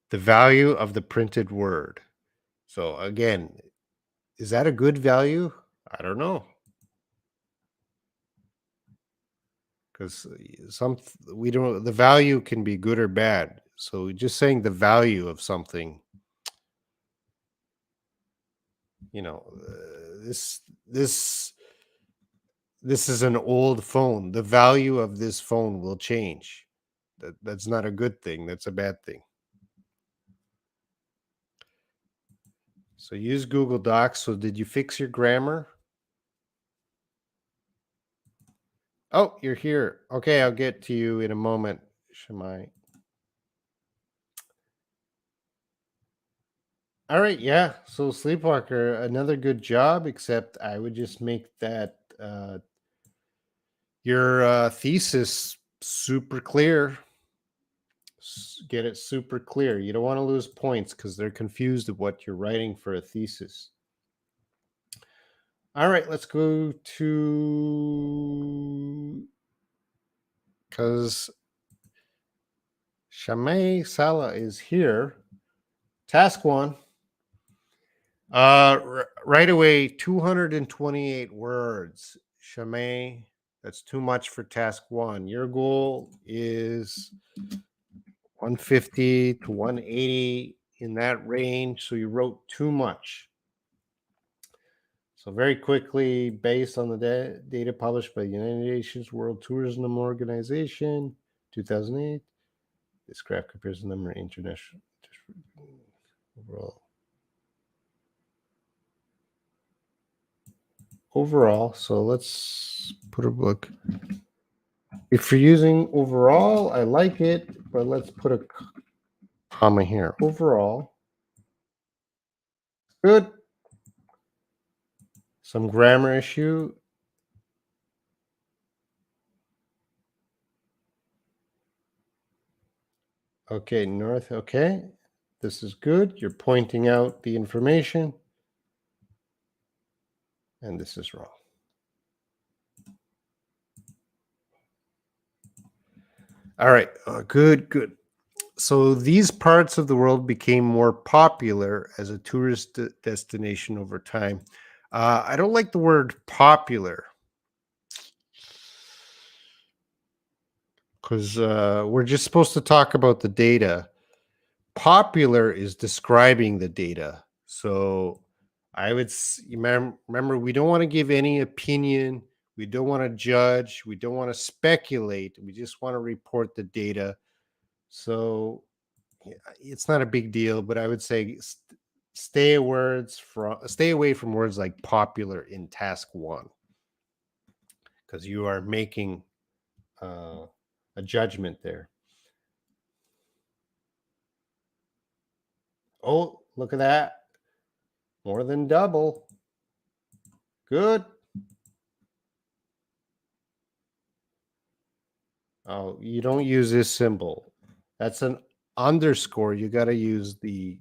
The value of the printed word. So again, is that a good value? I don't know. Because the value can be good or bad. So just saying the value of something, this is an old phone. The value of this phone will change. That's not a good thing. That's a bad thing. So use Google Docs. So did you fix your grammar? Oh, you're here. Okay, I'll get to you in a moment, Shamai. All right, yeah. So Sleepwalker, another good job, except I would just make that your thesis super clear. Get it super clear. You don't want to lose points because they're confused of what you're writing for a thesis. All right, let's go to, because Shamay Sala is here. Task 1. Right away, 228 words. Shamay, that's too much for task 1. Your goal is 150 to 180, in that range. So you wrote too much. So very quickly, based on the data published by the United Nations World Tourism Organization, 2008, this graph compares the number of international overall. So let's put a book. If you're using overall, I like it, but let's put a comma here. Overall, good. Some grammar issue. Okay, north. Okay, this is good. You're pointing out the information, and this is wrong. All right, good. So these parts of the world became more popular as a tourist destination over time. I don't like the word popular, because we're just supposed to talk about the data. Popular is describing the data. So I would remember, we don't want to give any opinion. We don't want to judge. We don't want to speculate. We just want to report the data. So it's not a big deal, but I would say stay away from words like popular in task 1, because you are making a judgment there. Oh, look at that. More than double. Good. Oh, you don't use this symbol. That's an underscore. You got to use the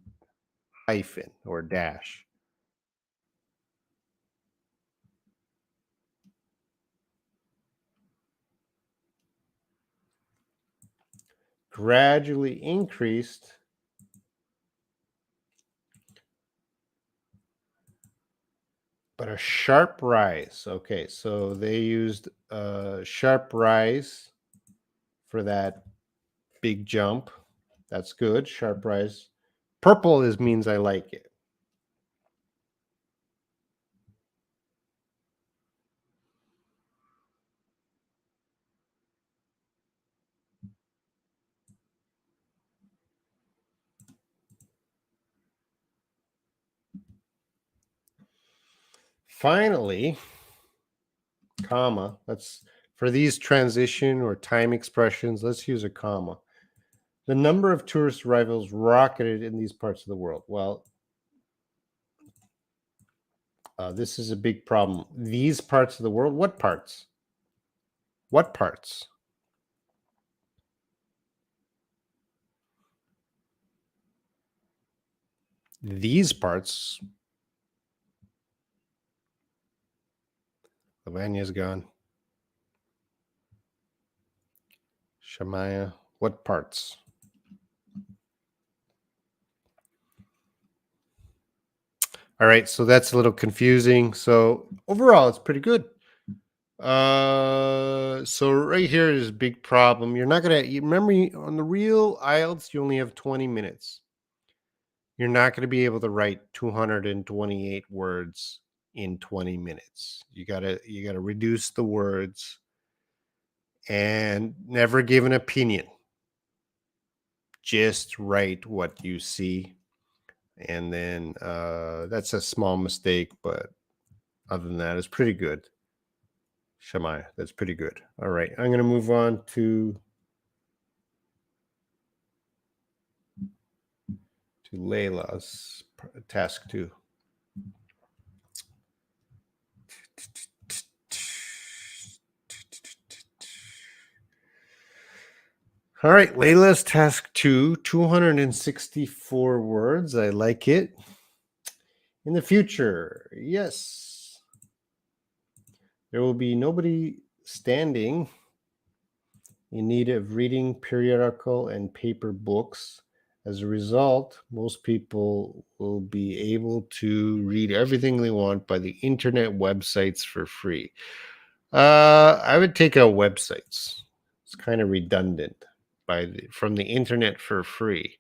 hyphen or dash. Gradually increased. But a sharp rise. Okay, so they used a sharp rise for that big jump. That's good. Sharp rise. Purple means I like it. Finally, comma. Let's, for these transition or time expressions, let's use a comma. The number of tourist arrivals rocketed in these parts of the world. Well, this is a big problem. These parts of the world, what parts? What parts? These parts. Lavania's gone. Shamaya, what parts? All right, so that's a little confusing. So overall, it's pretty good. So right here is a big problem. You're not gonna, you remember on the real IELTS, you only have 20 minutes. You're not going to be able to write 228 words in 20 minutes. You gotta reduce the words and never give an opinion. Just write what you see. And then that's a small mistake, but other than that, it's pretty good. Shamaya, that's pretty good. All right, I'm going to move on to Layla's task 2. All right, Layla's task 2, 264 words. I like it. In the future, yes. There will be nobody standing in need of reading periodical and paper books. As a result, most people will be able to read everything they want by the internet websites for free. I would take out websites. It's kind of redundant from the internet for free.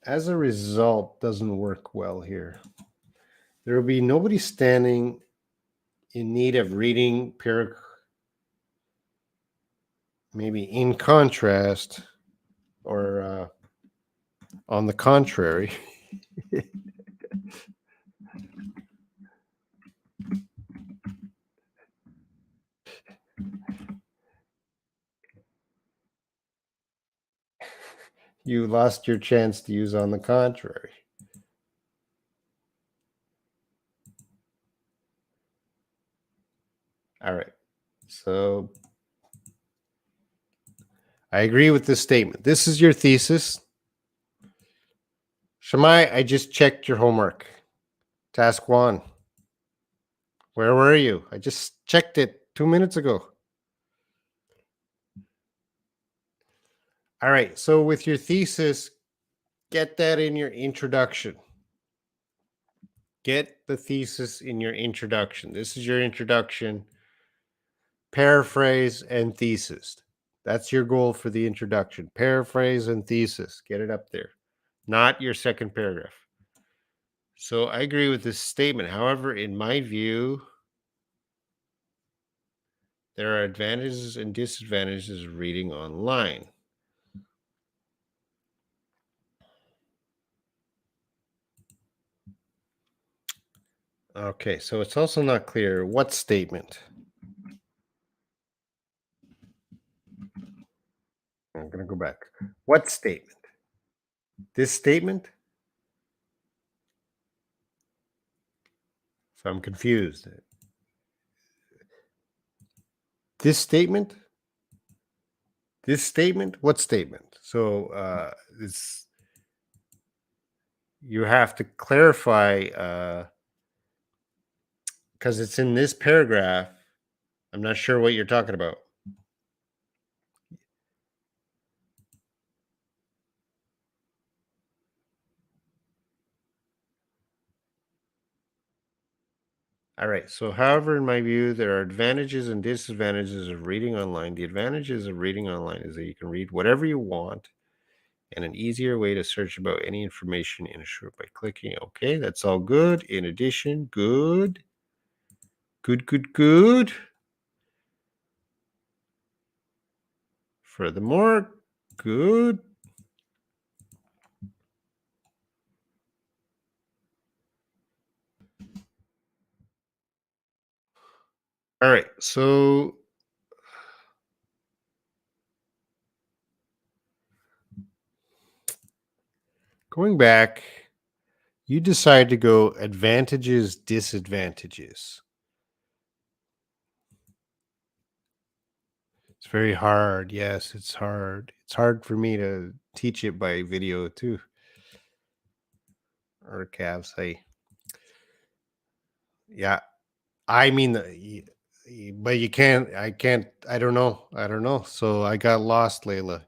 As a result, doesn't work well here. There will be nobody standing in need of reading maybe in contrast or on the contrary. You lost your chance to use on the contrary. All right. So I agree with this statement. This is your thesis. Shamai, I just checked your homework. Task 1. Where were you? I just checked it 2 minutes ago. All right. So with your thesis, get that in your introduction. Get the thesis in your introduction. This is your introduction. Paraphrase and thesis. That's your goal for the introduction. Paraphrase and thesis. Get it up there, not your second paragraph. So I agree with this statement. However, in my view, there are advantages and disadvantages of reading online. Okay, so it's also not clear what statement. I'm going to go back. What statement? This statement? So I'm confused. This statement? This statement? What statement? So it's you have to clarify because it's in this paragraph. I'm not sure what you're talking about. All right. So, however, in my view, there are advantages and disadvantages of reading online. The advantages of reading online is that you can read whatever you want and an easier way to search about any information in a short by clicking. Okay, that's all good. In addition, good. Furthermore, good. All right. So, going back, you decide to go advantages, disadvantages. It's very hard. Yes, it's hard. It's hard for me to teach it by video too. Or calves. Hey, yeah. I mean, but you can't. I can't. I don't know. I don't know. So I got lost, Layla.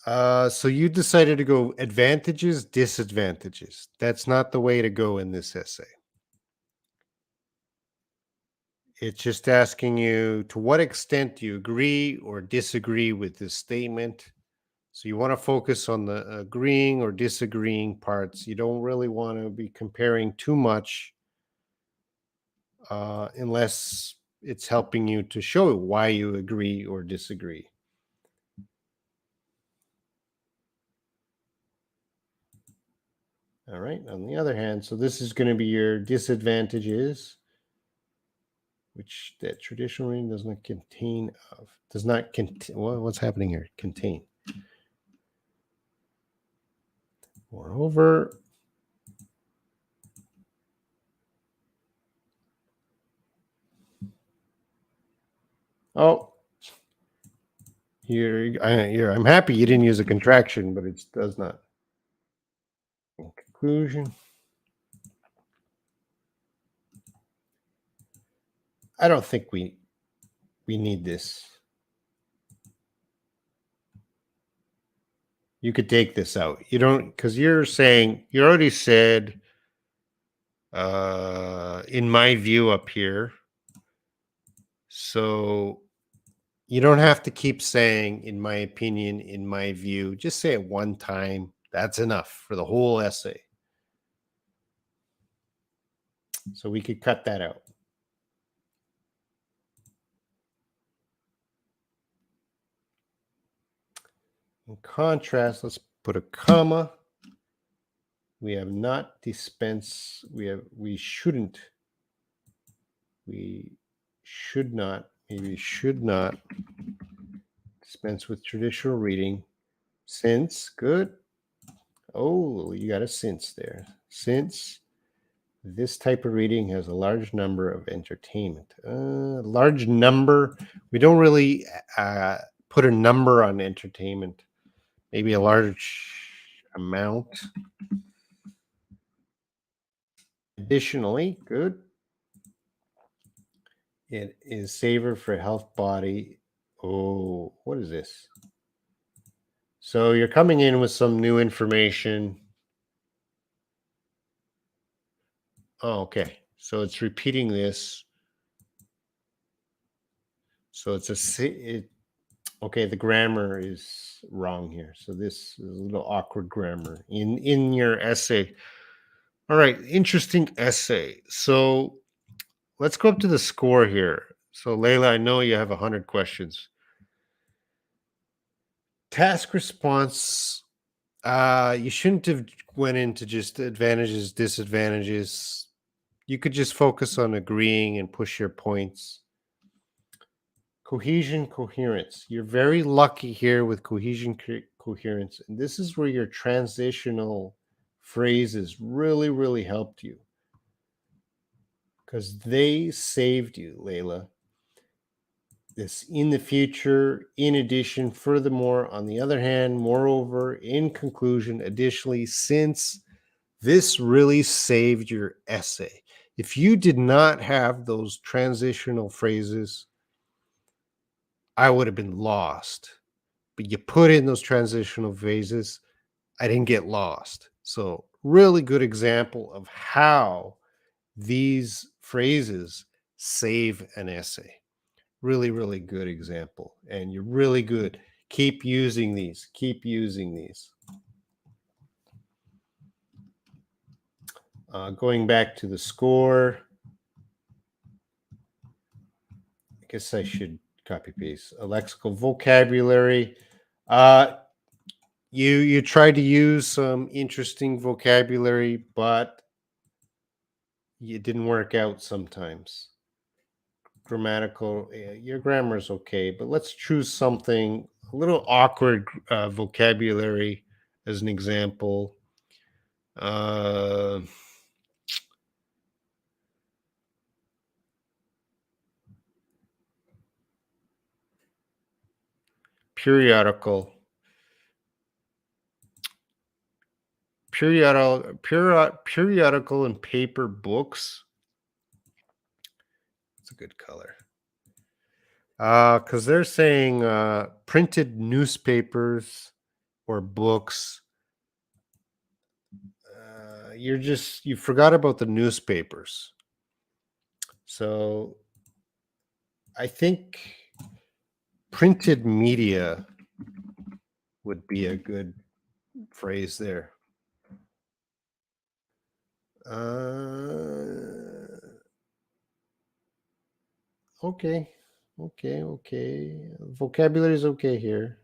So you decided to go advantages, disadvantages. That's not the way to go in this essay. It's just asking you to what extent do you agree or disagree with this statement. So you want to focus on the agreeing or disagreeing parts. You don't really want to be comparing too much unless it's helping you to show why you agree or disagree. All right. On the other hand, so this is going to be your disadvantages, which that traditional reading does not contain of. Does not contain. Well, what's happening here? Contain. Moreover, Oh, I'm happy you didn't use a contraction, but it does not. In conclusion, I don't think we need this. You could take this out. You don't, because you're saying, you already said, in my view up here. So you don't have to keep saying, in my opinion, in my view. Just say it one time. That's enough for the whole essay. So we could cut that out. In contrast, let's put a comma. We have not dispensed. We shouldn't. We should not. Maybe should not dispense with traditional reading. Since, good. Oh, you got a since there. Since this type of reading has a large number of entertainment. Large number. We don't really put a number on entertainment. Maybe a large amount. Additionally, good. It is savor for health body. Oh, what is this? So you're coming in with some new information. Oh, okay. So it's repeating this. So it's okay, the grammar is wrong here. So this is a little awkward grammar in your essay. All right, interesting essay. So let's go up to the score here. So Layla, I know you have 100 questions. Task response. You shouldn't have went into just advantages, disadvantages. You could just focus on agreeing and push your points. Cohesion coherence. You're very lucky here with cohesion coherence. And this is where your transitional phrases really, really helped you. Because they saved you, Layla. This in the future, in addition, furthermore, on the other hand, moreover, in conclusion, additionally, since this really saved your essay. If you did not have those transitional phrases, I would have been lost. But you put in those transitional phrases, I didn't get lost. So, really good example of how these phrases save an essay. Really, really good example. And you're really good. Keep using these. Keep using these. Going back to the score. I guess I should copy paste. A lexical vocabulary. You tried to use some interesting vocabulary, but it didn't work out sometimes. Grammatical, your grammar is okay, but let's choose something a little awkward vocabulary as an example. Periodical. Periodical and paper books. It's a good color. Because they're saying printed newspapers or books. You forgot about the newspapers. So I think printed media would be a good phrase there. Okay. Vocabulary is okay here.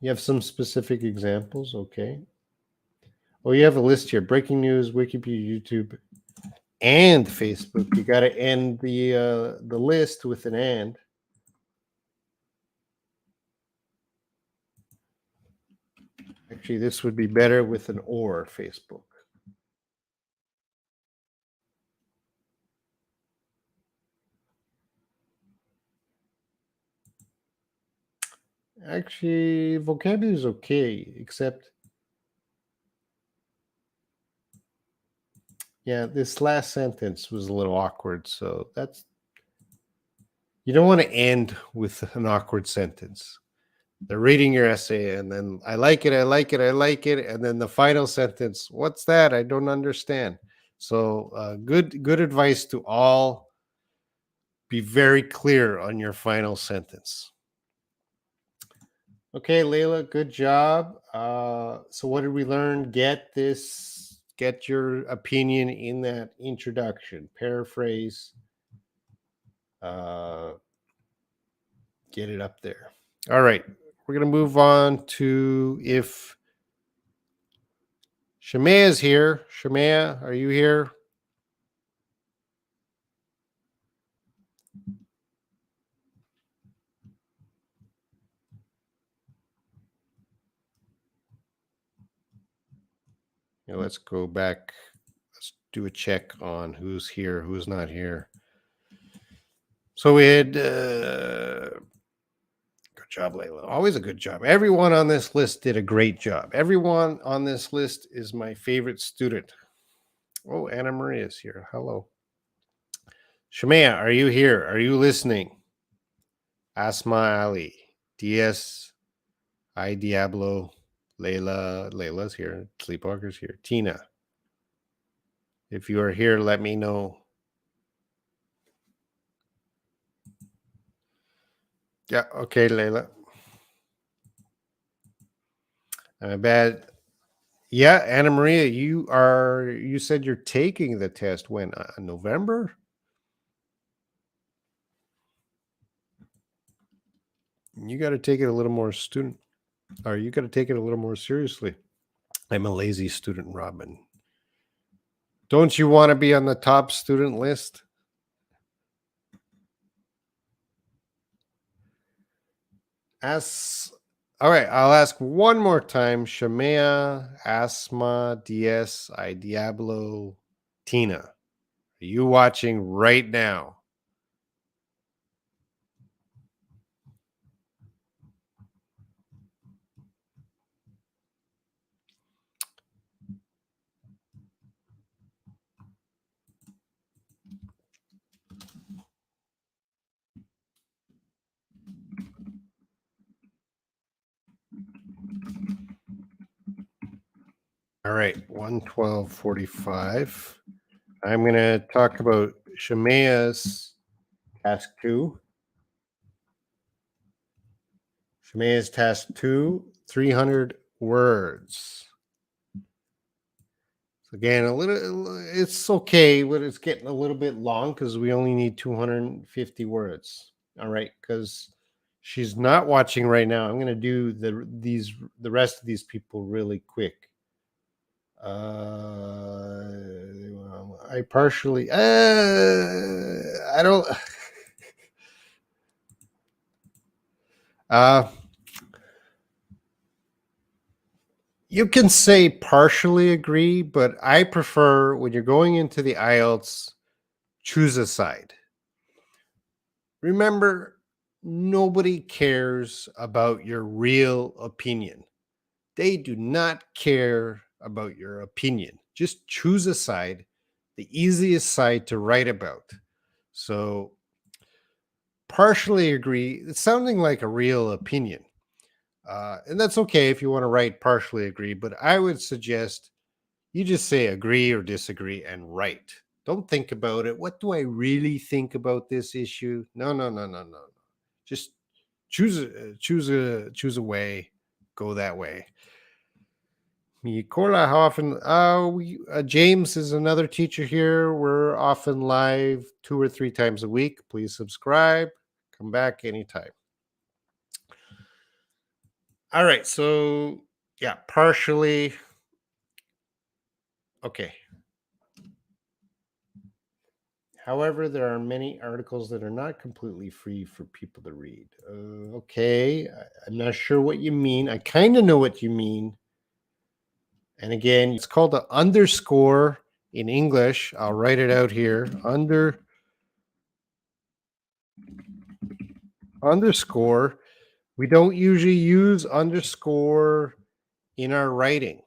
You have some specific examples, okay. Oh, you have a list here: breaking news, Wikipedia, YouTube, and Facebook. You got to end the list with an and. Actually, this would be better with an or. Facebook. Actually, vocabulary is okay, except, yeah, this last sentence was a little awkward. So you don't want to end with an awkward sentence. They're reading your essay, and then I like it, I like it, I like it, and then the final sentence, what's that? I don't understand. So good advice to all. Be very clear on your final sentence. Okay, Layla, good job. So what did we learn? Get your opinion in that introduction. Paraphrase. Get it up there. All right, we're going to move on to if Shemaya is here. Shemaya, are you here? Yeah, let's go back. Let's do a check on who's here, who's not here. So we had good job, Layla. Always a good job. Everyone on this list did a great job. Everyone on this list is my favorite student. Oh, Anna Maria is here. Hello. Shemaya, are you here? Are you listening? Asma Ali, DS, I Diablo, Layla's here. Sleepwalker's here. Tina, if you are here, let me know. Yeah, okay, Layla. Bad. Yeah, Anna Maria, you said you're taking the test when? November? You got to take it a little more you got to take it a little more seriously. I'm a lazy student, Robin. Don't you want to be on the top student list? All right, I'll ask one more time. Shemaya, Asma, DS, I Diablo, Tina. Are you watching right now? All right, 112:45. I'm going to talk about Shemaya's task 2. Shemaya's task 2, 300 words. So again, it's okay, but it's getting a little bit long because we only need 250 words. All right, because she's not watching right now. I'm going to do the rest of these people really quick. I partially. I don't. You can say partially agree, but I prefer when you're going into the IELTS, choose a side. Remember, nobody cares about your real opinion. They do not care about your opinion. Just choose a side, the easiest side to write about. So, partially agree, it's sounding like a real opinion. And that's okay if you want to write partially agree, but I would suggest you just say agree or disagree and write. Don't think about it. What do I really think about this issue? No. Just choose a way. Go that way. Mikola, how often? James is another teacher here. We're often live 2 or 3 times a week. Please subscribe. Come back anytime. All right. So yeah, partially. Okay. However, there are many articles that are not completely free for people to read. Okay, I'm not sure what you mean. I kind of know what you mean. And again, it's called the underscore in English. I'll write it out here. Underscore. We don't usually use underscore in our writing.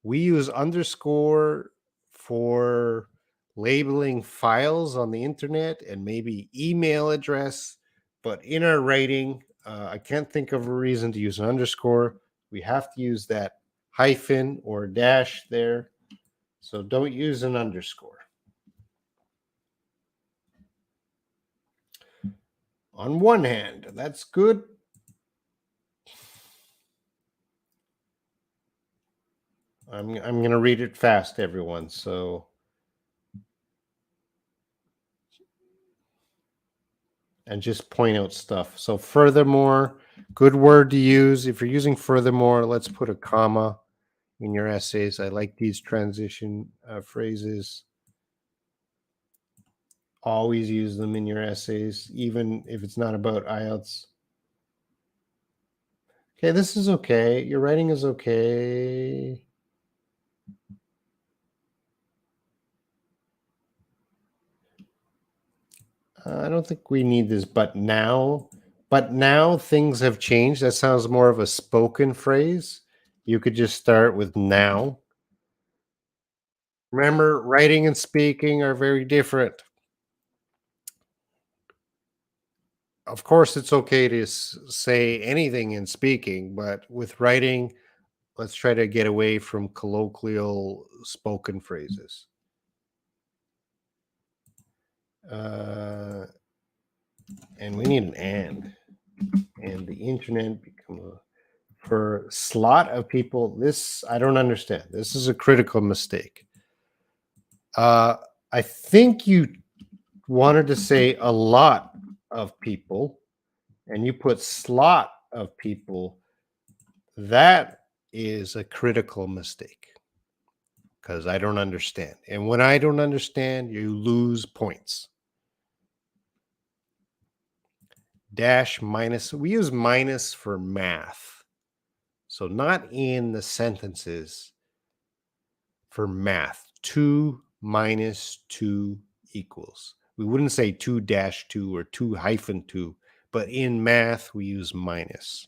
We use underscore for labeling files on the internet and maybe email address, but in our writing, I can't think of a reason to use an underscore. We have to use that hyphen or dash there. So don't use an underscore. On one hand, that's good. I'm going to read it fast, everyone. So, and just point out stuff. So, furthermore, good word to use. If you're using furthermore, let's put a comma in your essays. I like these transition phrases. Always use them in your essays, even if it's not about IELTS. Okay, this is okay. Your writing is okay. I don't think we need this, but now things have changed. That sounds more of a spoken phrase. You could just start with now. Remember, writing and speaking are very different. Of course, it's okay to say anything in speaking, but with writing, let's try to get away from colloquial spoken phrases. And we need an and the internet become a for slot of people. This I don't understand. This is a critical mistake. I think you wanted to say a lot of people and you put slot of people. That is a critical mistake because I don't understand. And when I don't understand, you lose points. Dash minus, we use minus for math. So not in the sentences for math. 2 minus 2 equals. We wouldn't say 2 dash 2 or 2 hyphen 2, but in math we use minus.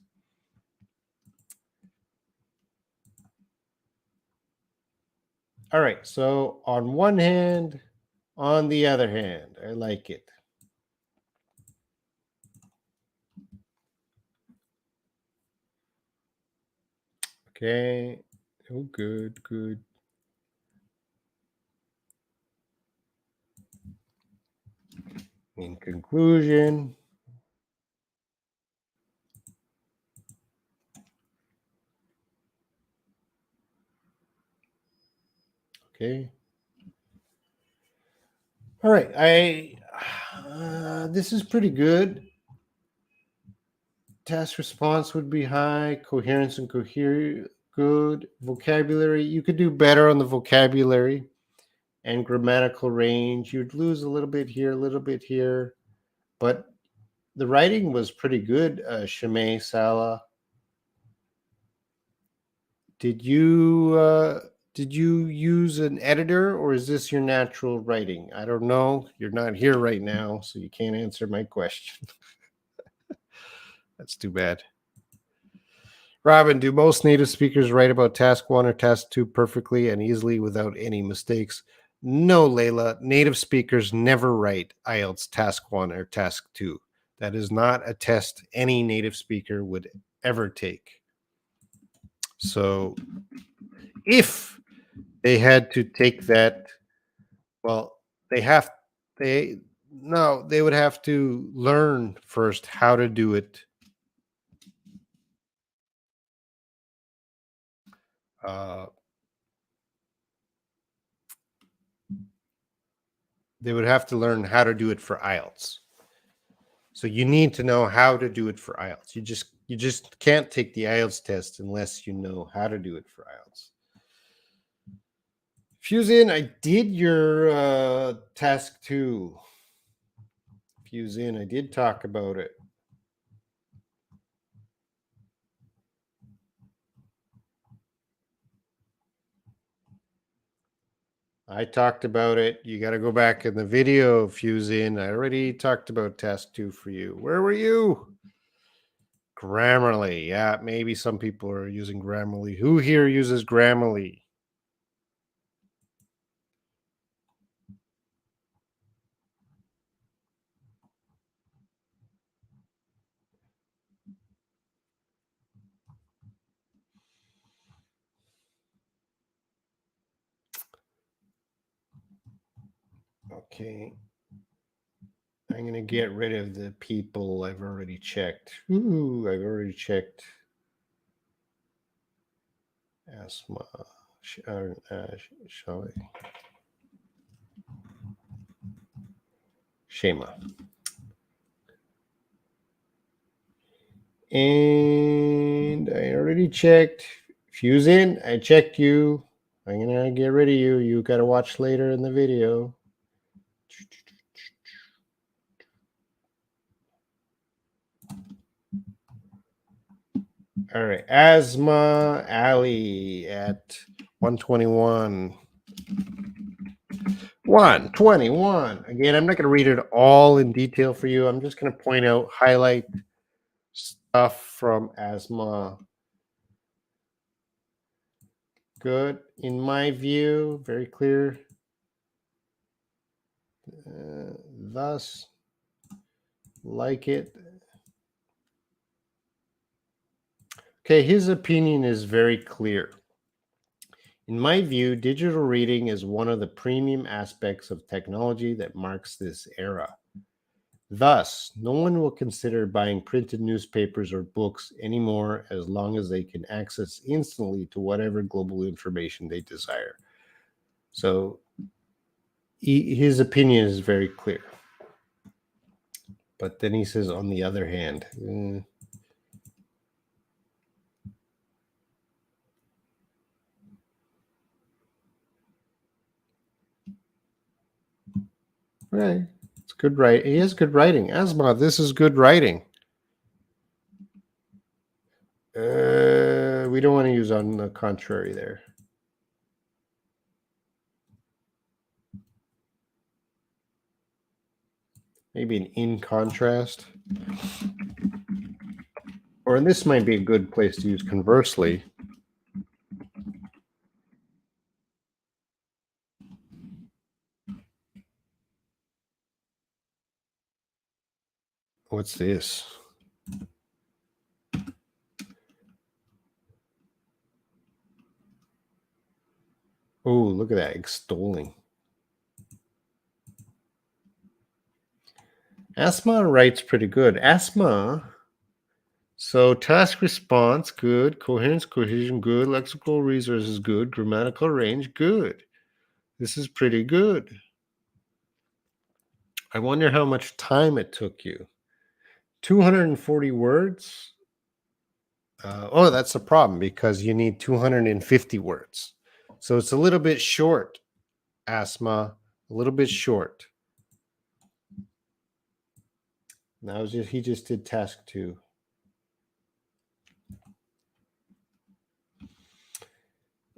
All right, so on one hand, on the other hand, I like it. Okay. Oh, good, good. In conclusion, okay. All right, this is pretty good. Task response would be high. Coherence and good. Vocabulary, you could do better on the vocabulary and grammatical range. You'd lose a little bit here, a little bit here, but the writing was pretty good. Shimei Sala, did you use an editor or is this your natural writing? I don't know. You're not here right now, so you can't answer my question. That's too bad. Robin, do most native speakers write about task 1 or task 2 perfectly and easily without any mistakes? No, Layla. Native speakers never write IELTS task 1 or task 2. That is not a test any native speaker would ever take. So if they had to take that, well, they would have to learn first how to do it. They would have to learn how to do it for IELTS. So you need to know how to do it for IELTS. You just can't take the IELTS test unless you know how to do it for IELTS. Fuse in, I did your task 2. Fuse in, I did talk about it. I talked about it. You got to go back in the video, Fuse in. I already talked about task 2 for you. Where were you? Grammarly. Yeah, maybe some people are using Grammarly. Who here uses Grammarly? Okay. I'm going to get rid of the people I've already checked. Ooh, I've already checked. Asthma. Shall I? Shema. And I already checked. Fuse in. I checked you. I'm going to get rid of you. You got to watch later in the video. All right. Asthma Alley at 121. 121. Again, I'm not going to read it all in detail for you. I'm just going to point out, highlight stuff from asthma. Good. In my view, very clear. Thus, like it. Okay, his opinion is very clear. In my view, digital reading is one of the premium aspects of technology that marks this era. Thus, no one will consider buying printed newspapers or books anymore as long as they can access instantly to whatever global information they desire. So, his opinion is very clear. But then he says, on the other hand, right. It's good writing. He has good writing. Asma, this is good writing. We don't want to use on the contrary there. Maybe an in contrast. Or this might be a good place to use conversely. What's this? Oh, look at that, extolling. Asma writes pretty good. Asma. So task response, good. Coherence, cohesion, good. Lexical resources, good. Grammatical range, good. This is pretty good. I wonder how much time it took you. 240 words. Oh, that's the problem because you need 250 words. So it's a little bit short, Asma. A little bit short. Now he just did task 2.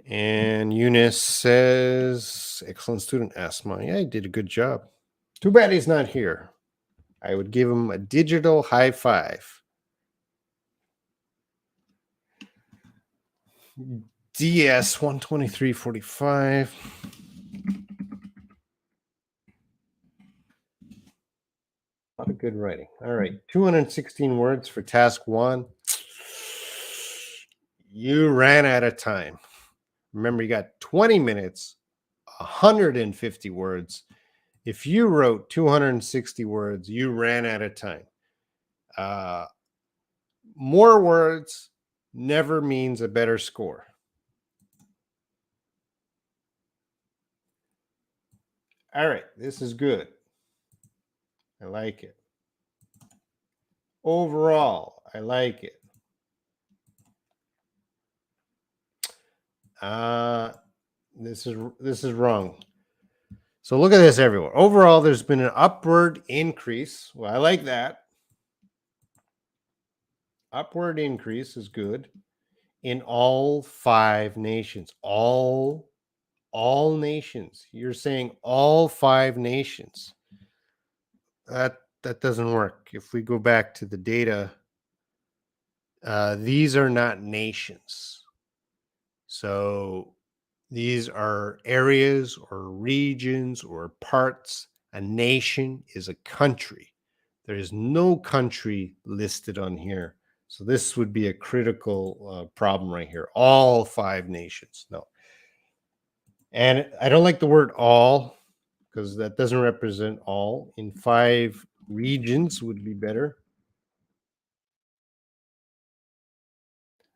And Eunice says, excellent student, Asma. Yeah, he did a good job. Too bad he's not here. I would give him a digital high five. DS 123.45. A lot of good writing. All right, 216 words for task 1. You ran out of time. Remember, you got 20 minutes, 150 words. If you wrote 260 words, you ran out of time. More words never means a better score. All right, this is good. I like it. Overall, I like it. This is wrong. So look at this, everyone. Overall, there's been an upward increase. Well, I like that. Upward increase is good in all 5 nations. All nations. You're saying all 5 nations. That doesn't work. If we go back to the data, These are not nations. So these are areas or regions or parts. A nation is a country. There is no country listed on here. So this would be a critical problem right here. All 5 nations. No. And I don't like the word all because that doesn't represent all. In 5 regions would be better.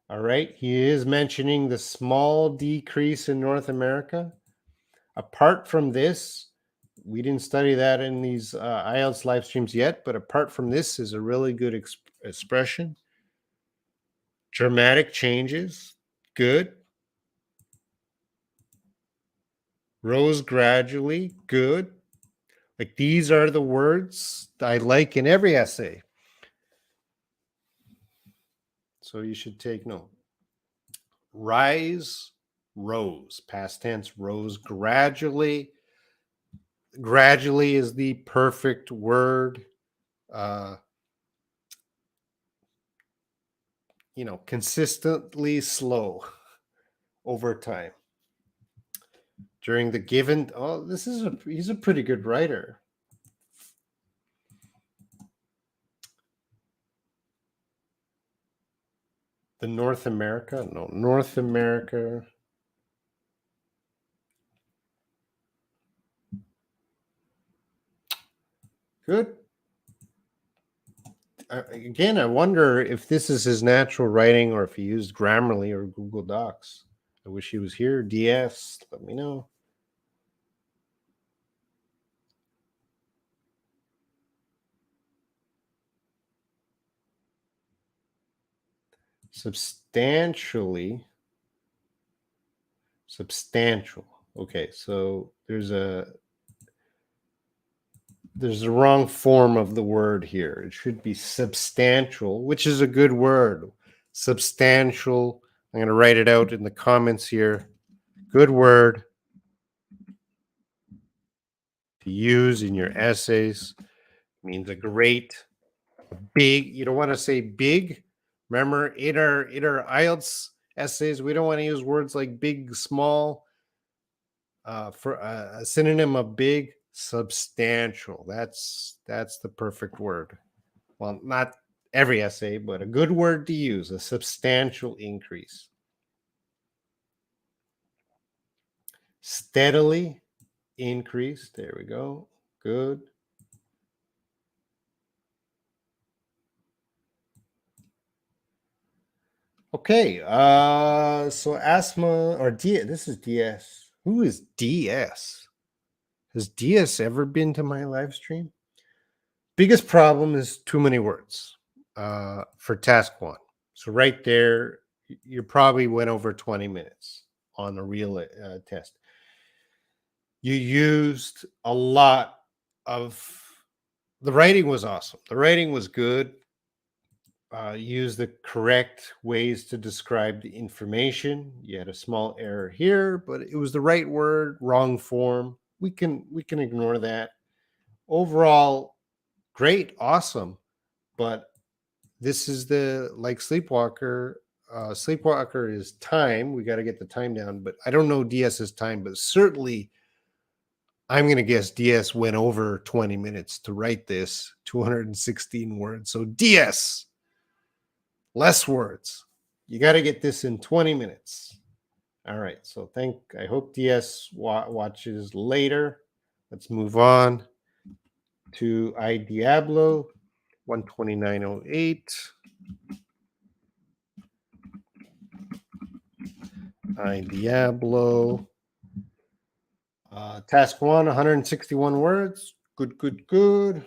All right. He is mentioning the small decrease in North America. Apart from this, we didn't study that in these IELTS live streams yet, but apart from this is a really good expression. Dramatic changes, good. Rose gradually, good. Like these are the words I like in every essay. So you should take note. Rise, rose, past tense, rose gradually. Gradually is the perfect word. Consistently slow over time. During the given, he's a pretty good writer. The North America, good. Again, I wonder if this is his natural writing or if he used Grammarly or Google Docs. I wish he was here. DS, let me know. Substantial. Okay, so there's a wrong form of the word here. It should be substantial, which is a good word. Substantial. I'm going to write it out in the comments here. Good word to use in your essays. It means a great, big. You don't want to say big. Remember, in our IELTS essays, we don't want to use words like big, small. For a synonym of big, substantial. That's the perfect word. Well, not every essay, but a good word to use, a substantial increase. Steadily increase. There we go. Good. Okay. So asthma or this is DS. Who is DS? Has DS ever been to my live stream? Biggest problem is too many words for task 1. So right there, you probably went over 20 minutes on a real test. You used a lot of, the writing was awesome. The writing was good. Use the correct ways to describe the information. You had a small error here, but it was the right word, wrong form. We can ignore that. Overall, great, awesome. But this is like Sleepwalker. Sleepwalker is time. We got to get the time down, but I don't know DS's time, but certainly I'm going to guess DS went over 20 minutes to write this, 216 words. So DS, less words. You got to get this in 20 minutes. All right. So I hope DS watches later. Let's move on to I Diablo 129.08. I Diablo. Task 1, 161 words. Good.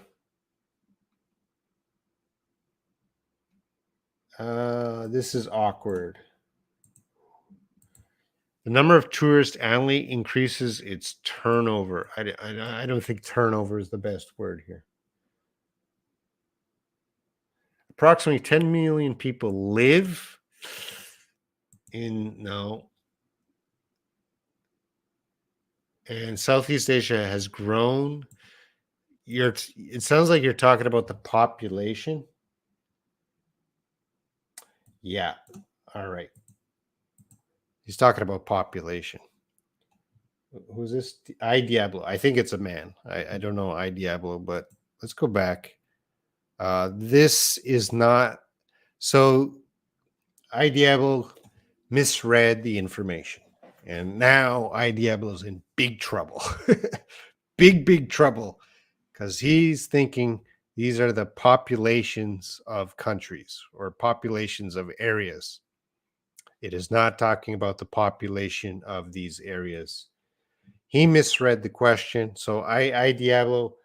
This is awkward. The number of tourists annually increases its turnover. I don't think turnover is the best word here. Approximately 10 million people live and Southeast Asia has grown. It sounds like you're talking about the population. Yeah. All right. He's talking about population. Who's this? I Diablo. I think it's a man. I don't know I Diablo, but let's go back. This is not so. I Diablo misread the information, and now I Diablo's in big trouble. Big trouble, because he's thinking these are the populations of countries or populations of areas. It is not talking about the population of these areas. He misread the question. So I Diablo,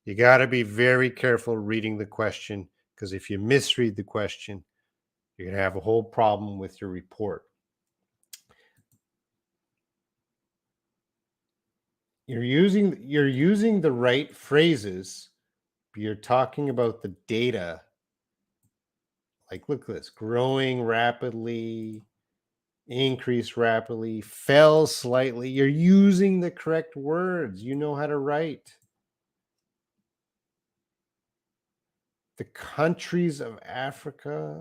you got to be very careful reading the question, because if you misread the question, you're going to have a whole problem with your report. You're using the right phrases, but you're talking about the data. Like, look at this: growing rapidly, increase rapidly, fell slightly. You're using the correct words. You know how to write. The countries of Africa.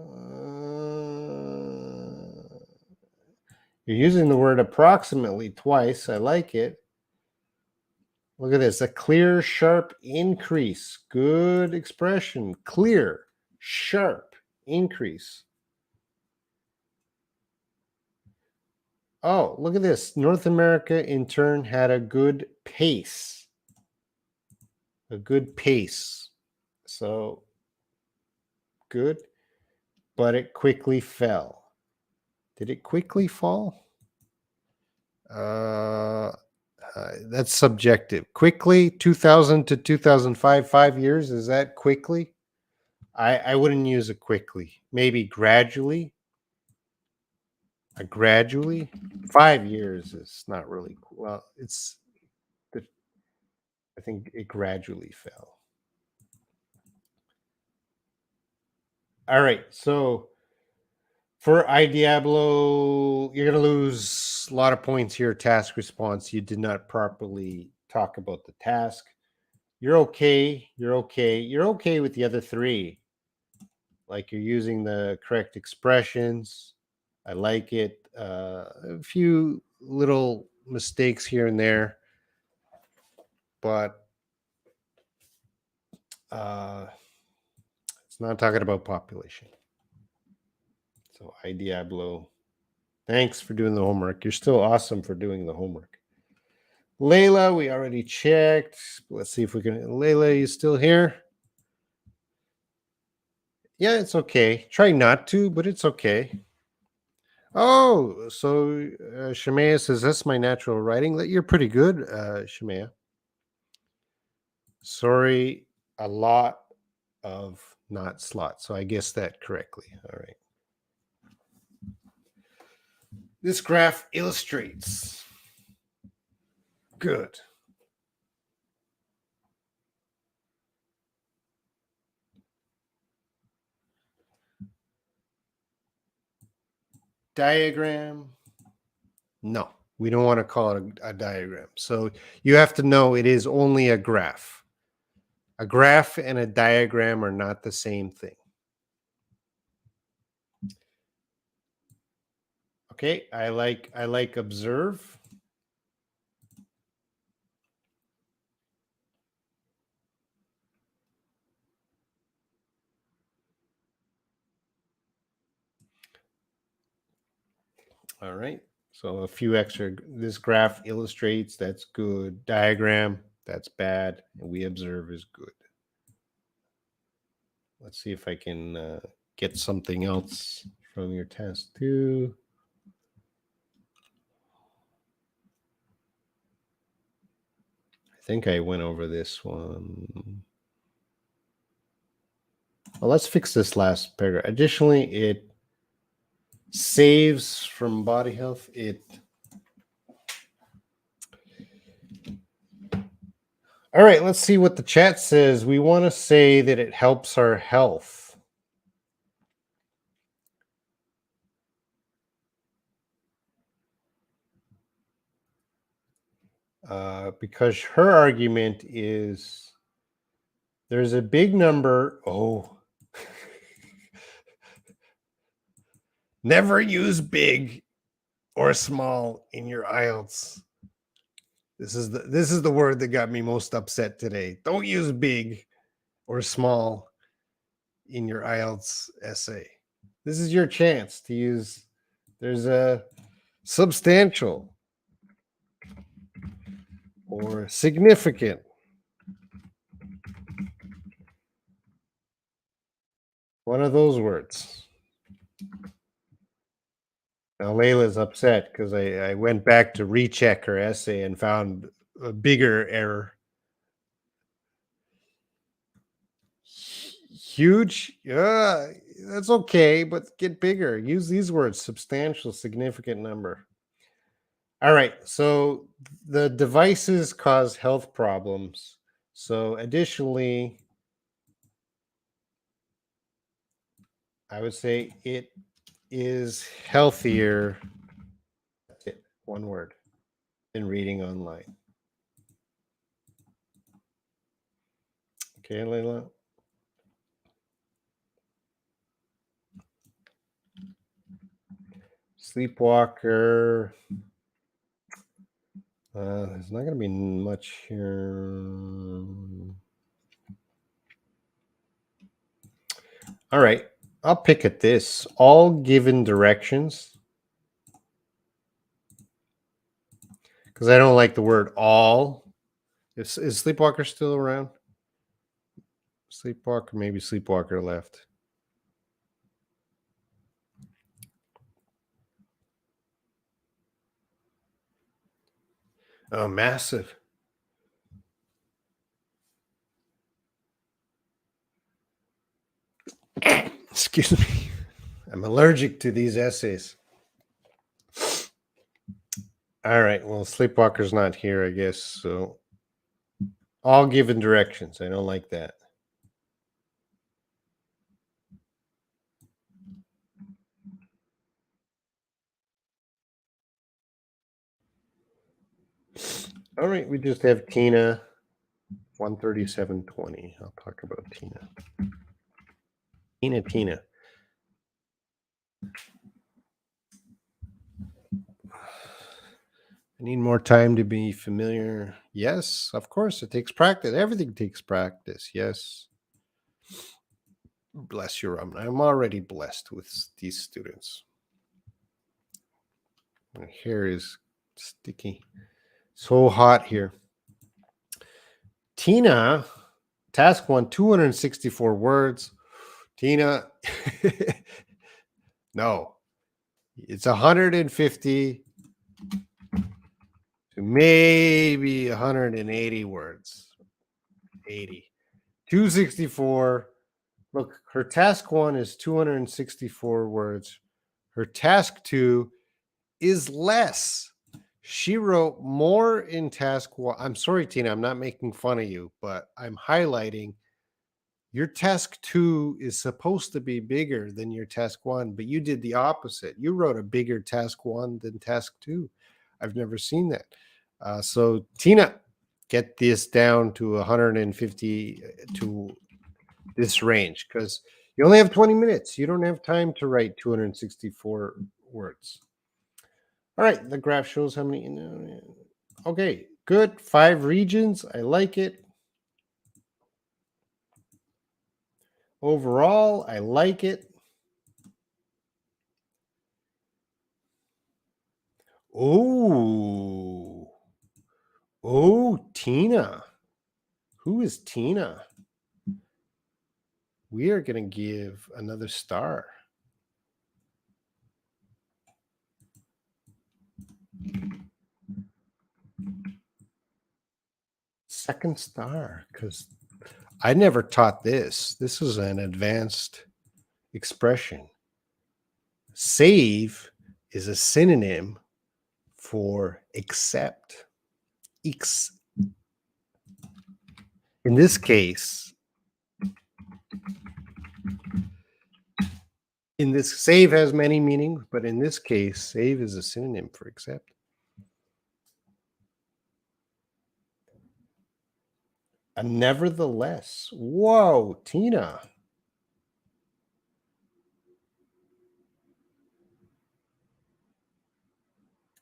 You're using the word approximately twice. I like it. Look at this. A clear, sharp increase. Good expression. Clear, sharp increase. Oh, look at this. North America, in turn, had a good pace. A good pace. So, good, but it quickly fell. Did it quickly fall? That's subjective. Quickly, 2000 to 2005, 5 years. Is that quickly? I wouldn't use it quickly. Maybe gradually. Gradually. 5 years is not really well. I think it gradually fell. All right. So for iDiablo, you're going to lose a lot of points here. Task response. You did not properly talk about the task. You're okay. You're okay. You're okay with the other three. Like, you're using the correct expressions. I like it. A few little mistakes here and there, but it's not talking about population. So iDiablo, thanks for doing the homework. You're still awesome for doing the homework. Layla, we already checked. Let's see if we can. Layla, you still here? Yeah, it's okay. Try not to, but it's okay. Oh, so Shemaya says that's my natural writing. You're pretty good, Shemaya. Sorry, a lot of not slot. So I guessed that correctly. All right. This graph illustrates. Good. Diagram. No, we don't want to call it a diagram. So you have to know it is only a graph. A graph and a diagram are not the same thing. Okay, I like observe. All right. So a few extra. This graph illustrates, that's good. Diagram, that's bad. And we observe is good. Let's see if I can get something else from your test too. I think I went over this one. Well, let's fix this last paragraph. Additionally, it saves from body health. All right, let's see what the chat says. We want to say that it helps our health. Because her argument is there's a big number. Oh, Never use big or small in your IELTS. This is the word that got me most upset today. Don't use big or small in your IELTS essay. This is your chance to use. There's a substantial or significant. One of those words. Now Layla's upset because I went back to recheck her essay and found a bigger error. Huge? Yeah, that's okay, but get bigger. Use these words: substantial, significant number. All right. So the devices cause health problems. So additionally, I would say it is healthier. That's it. One word. Than reading online. Okay, Layla. Sleepwalker. There's not going to be much here. All right. I'll pick at this. All given directions. Because I don't like the word all. Is Sleepwalker still around? Sleepwalker, maybe Sleepwalker left. Oh, massive. Excuse me. I'm allergic to these essays. All right. Well, Sleepwalker's not here, I guess. So all given directions. I don't like that. All right. We just have Tina. 137.20. I'll talk about Tina. Tina. I need more time to be familiar. Yes, of course. It takes practice. Everything takes practice. Yes. Bless you, I'm already blessed with these students. My hair is sticky. So hot here. Tina, task 1, 264 words. Tina, no, it's 150 to maybe 180 words. 80. 264. Look, her task 1 is 264 words. Her task 2 is less. She wrote more in task 1. I'm sorry, Tina, I'm not making fun of you, but I'm highlighting your task 2 is supposed to be bigger than your task 1, but you did the opposite. You wrote a bigger task 1 than task 2. I've never seen that. So, Tina, get this down to 150 to this range because you only have 20 minutes. You don't have time to write 264 words. All right, the graph shows how many. Okay, good. 5 regions. I like it. Overall, I like it. Oh, Tina. Who is Tina? We are going to give another star. Second star, because I never taught this. This is an advanced expression. Save is a synonym for accept. In this case, save has many meanings, but in this case, save is a synonym for accept. Nevertheless, whoa, Tina.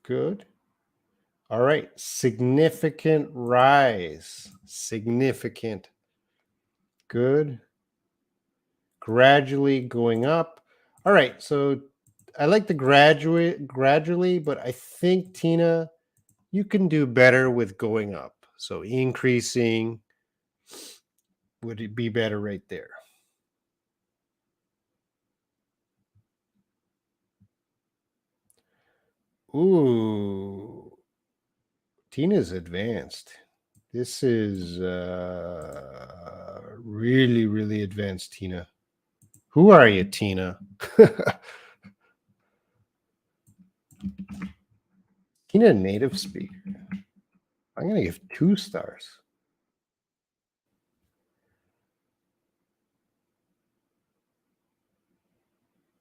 Good. All right. Significant rise. Significant. Good. Gradually going up. All right. So I like the gradually, but I think, Tina, you can do better with going up. So increasing would it be better right there? Ooh, Tina's advanced. This is really, really advanced, Tina. Who are you, Tina? Tina, native speaker. I'm going to give 2 stars.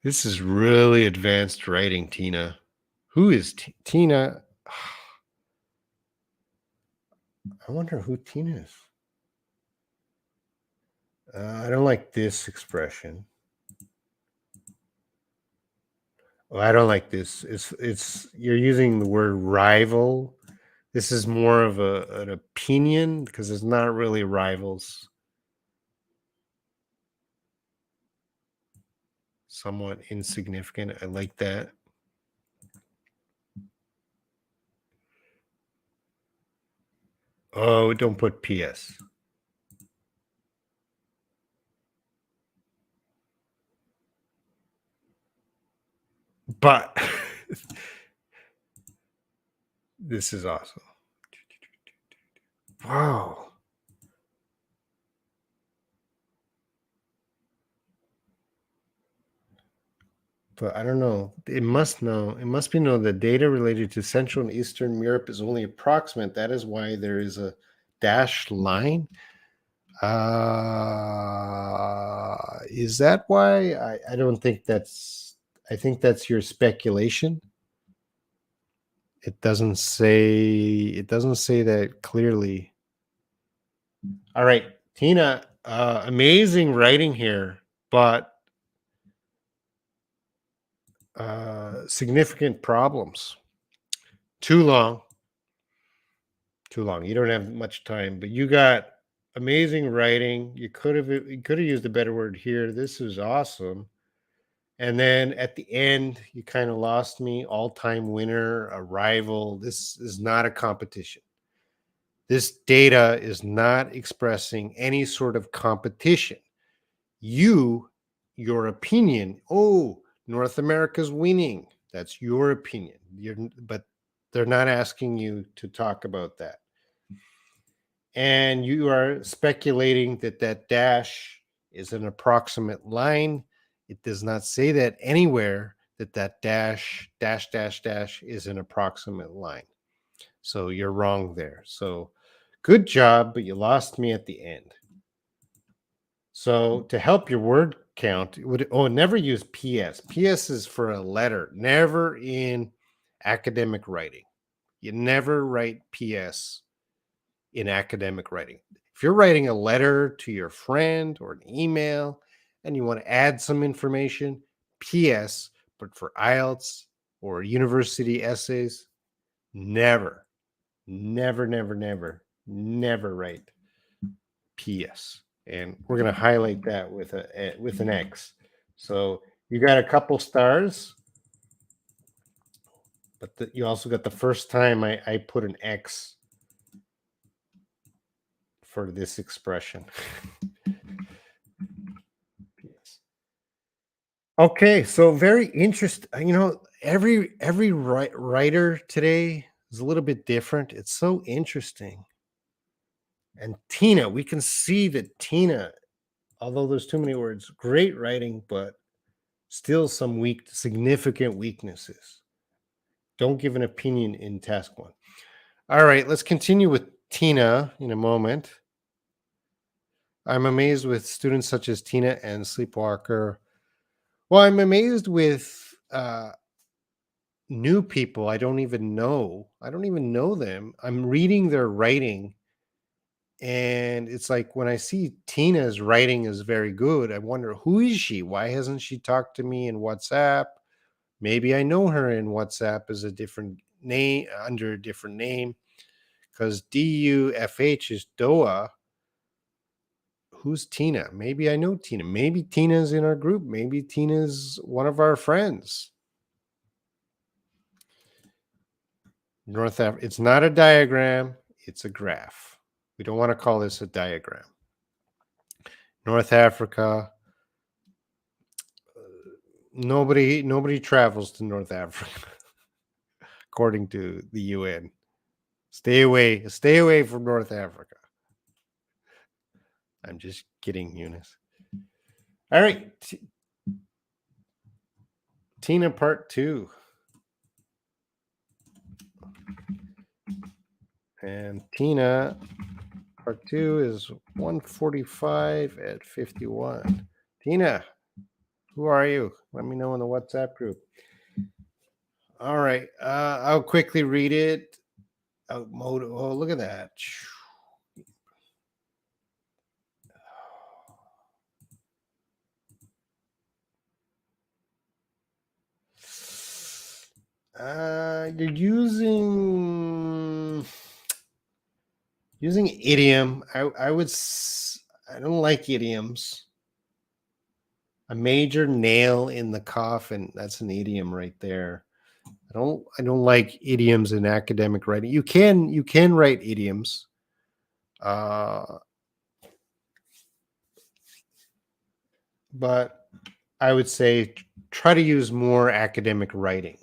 This is really advanced writing, Tina. Who is Tina? I wonder who Tina is. I don't like this expression. Oh, I don't like this. It's you're using the word rival. This is more of an opinion because it's not really rivals. Somewhat insignificant. I like that. Oh, don't put PS. But this is awesome. Wow. But I don't know. It must be known that data related to Central and Eastern Europe is only approximate. That is why there is a dashed line. Is that why? I don't think that's. I think that's your speculation. It doesn't say. It doesn't say that clearly. All right, Tina. Amazing writing here, but significant problems. Too long. Too long. You don't have much time, but you got amazing writing. You could have used a better word here. This is awesome. And then at the end, you kind of lost me. All-time winner, a rival. This is not a competition. This data is not expressing any sort of competition. Your opinion. Oh, North America's winning. That's your opinion. But they're not asking you to talk about that. And you are speculating that that dash is an approximate line. It does not say that anywhere that that dash is an approximate line. So you're wrong there. So good job, but you lost me at the end. So to help your word count, never use PS. PS is for a letter, never in academic writing. You never write PS in academic writing. If you're writing a letter to your friend or an email and you want to add some information, PS, but for IELTS or university essays, never write PS. And we're going to highlight that with an X. So you got a couple stars, but you also got the first time I put an X for this expression. Okay, so very interesting. Every writer today is a little bit different. It's so interesting. And Tina, we can see that Tina, although there's too many words, great writing, but still some significant weaknesses. Don't give an opinion in task 1. All right, let's continue with Tina in a moment. I'm amazed with students such as Tina and Sleepwalker. Well, I'm amazed with new people I don't even know. I don't even know them. I'm reading their writing, and it's like when I see Tina's writing is very good, I wonder, who is she? Why hasn't she talked to me in WhatsApp? Maybe I know her in WhatsApp as a different name, under a different name, because DUFH is Doa. Who's Tina? Maybe I know Tina. Maybe Tina's in our group. Maybe Tina's one of our friends. North Africa. It's not a diagram. It's a graph. We don't want to call this a diagram. North Africa. Nobody travels to North Africa, according to the UN. Stay away from North Africa. I'm just kidding, Eunice. All right. Tina part 2. And Tina part 2 is 145 at 51. Tina, who are you? Let me know in the WhatsApp group. All right. I'll quickly read it. Oh, look at that. You're using idiom. I don't like idioms. A major nail in the coffin. That's an idiom right there. I don't like idioms in academic writing. You can write idioms. But I would say try to use more academic writing.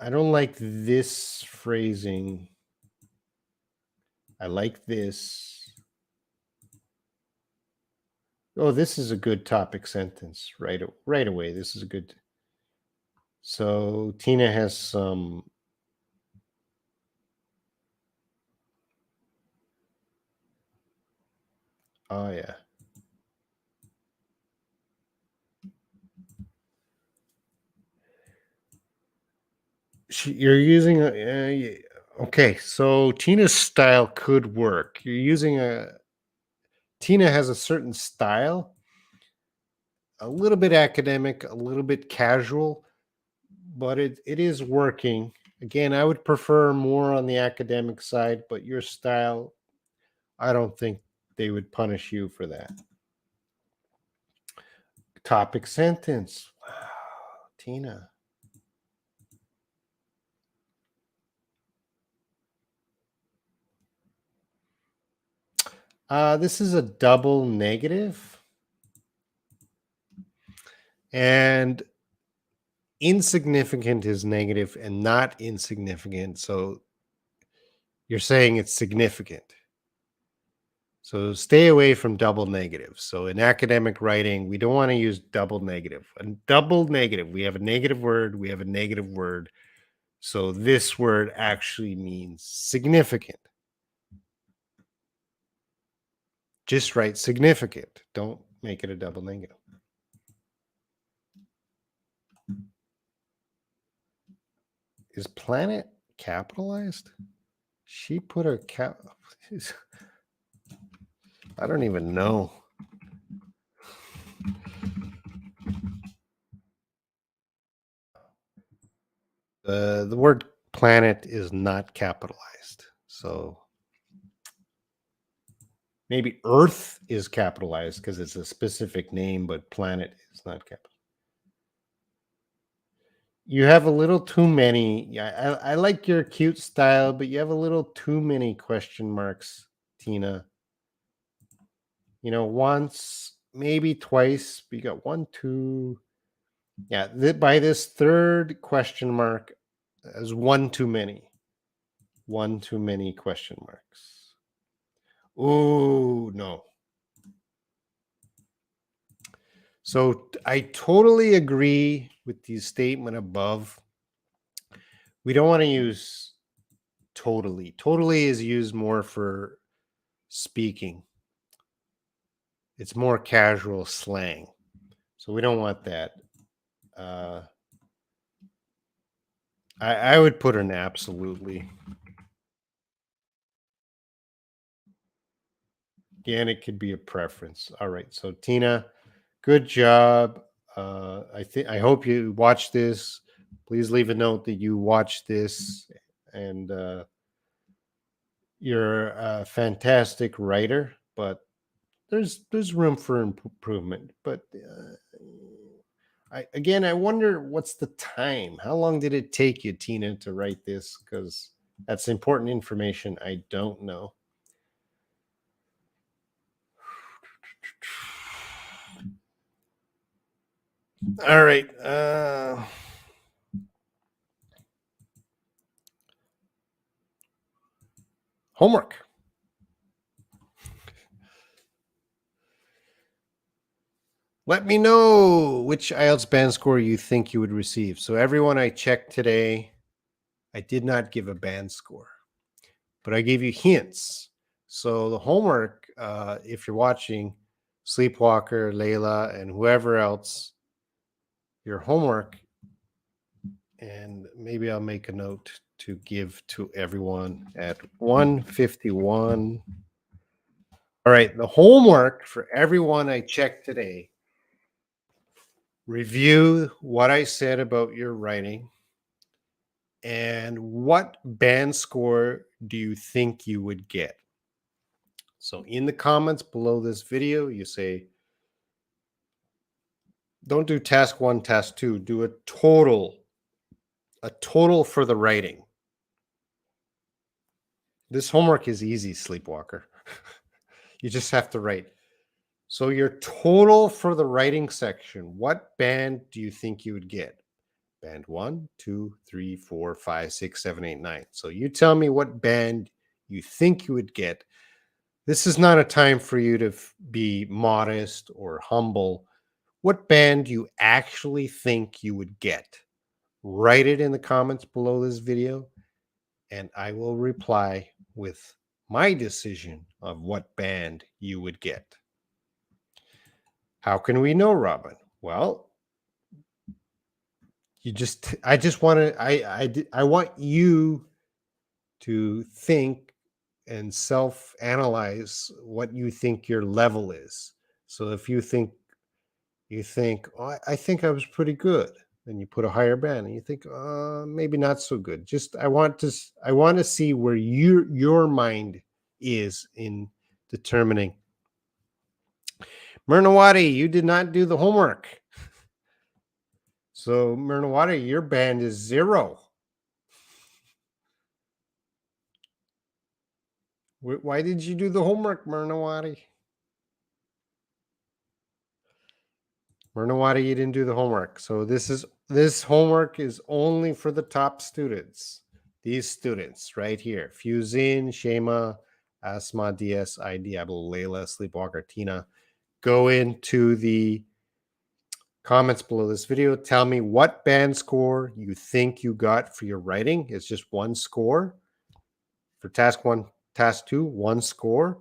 I don't like this phrasing. I like this. Oh, this is a good topic sentence right away. This is a good. So Tina has some. Oh yeah. You're using okay, so Tina's style could work. You're using Tina has a certain style, a little bit academic, a little bit casual, but it is working. Again, I would prefer more on the academic side, but your style, I don't think they would punish you for that. Topic sentence. Wow, Tina. This is a double negative. And insignificant is negative and not insignificant. So you're saying it's significant. So stay away from double negatives. So in academic writing, we don't want to use double negative. A double negative, we have a negative word, we have a negative word. So this word actually means significant. Just write significant. Don't make it a double negative. Is planet capitalized? She put a cap. I don't even know. The word planet is not capitalized. So maybe Earth is capitalized because it's a specific name, but planet is not capitalized. You have a little too many. Yeah, I like your cute style, but you have a little too many question marks, Tina. Once, maybe twice. But you got 1, 2. Yeah, by this third question mark, there's one too many. One too many question marks. Oh, no. So I totally agree with the statement above. We don't want to use totally. Totally is used more for speaking. It's more casual slang. So we don't want that. I would put an absolutely. Again, it could be a preference. All right. So Tina, good job. I hope you watch this. Please leave a note that you watch this and you're a fantastic writer, but there's room for improvement. But I wonder what's the time? How long did it take you, Tina, to write this? Because that's important information I don't know. All right. Homework. Let me know which IELTS band score you think you would receive. So everyone I checked today, I did not give a band score, but I gave you hints. So the homework, if you're watching, Sleepwalker, Layla, and whoever else, your homework, and maybe I'll make a note to give to everyone at 1:51. All right, the homework for everyone I checked today, review what I said about your writing and what band score do you think you would get? So in the comments below this video, you say, don't do task 1, task 2, do a total for the writing. This homework is easy, Sleepwalker. You just have to write. So your total for the writing section, what band do you think you would get? Band 1, 2, 3, 4, 5, 6, 7, 8, 9. So you tell me what band you think you would get. This is not a time for you to be modest or humble. What band do you actually think you would get? Write it in the comments below this video, and I will reply with my decision of what band you would get. How can we know, Robin? Well, I want you to think and self-analyze what you think your level is. So if you think, oh, I think I was pretty good, then you put a higher band, and you think, maybe not so good. Just I want to see where your mind is in determining. Myrnawati, you did not do the homework. So Myrnawati, your band is 0. Why did you do the homework, Myrnawati? Myrnawati, you didn't do the homework. So this homework is only for the top students. These students right here. Fuzin, Shema, Asma, DS, I, Diablo, Layla, Sleepwalker, Tina. Go into the comments below this video. Tell me what band score you think you got for your writing. It's just one score. For task 1, task 2, one score.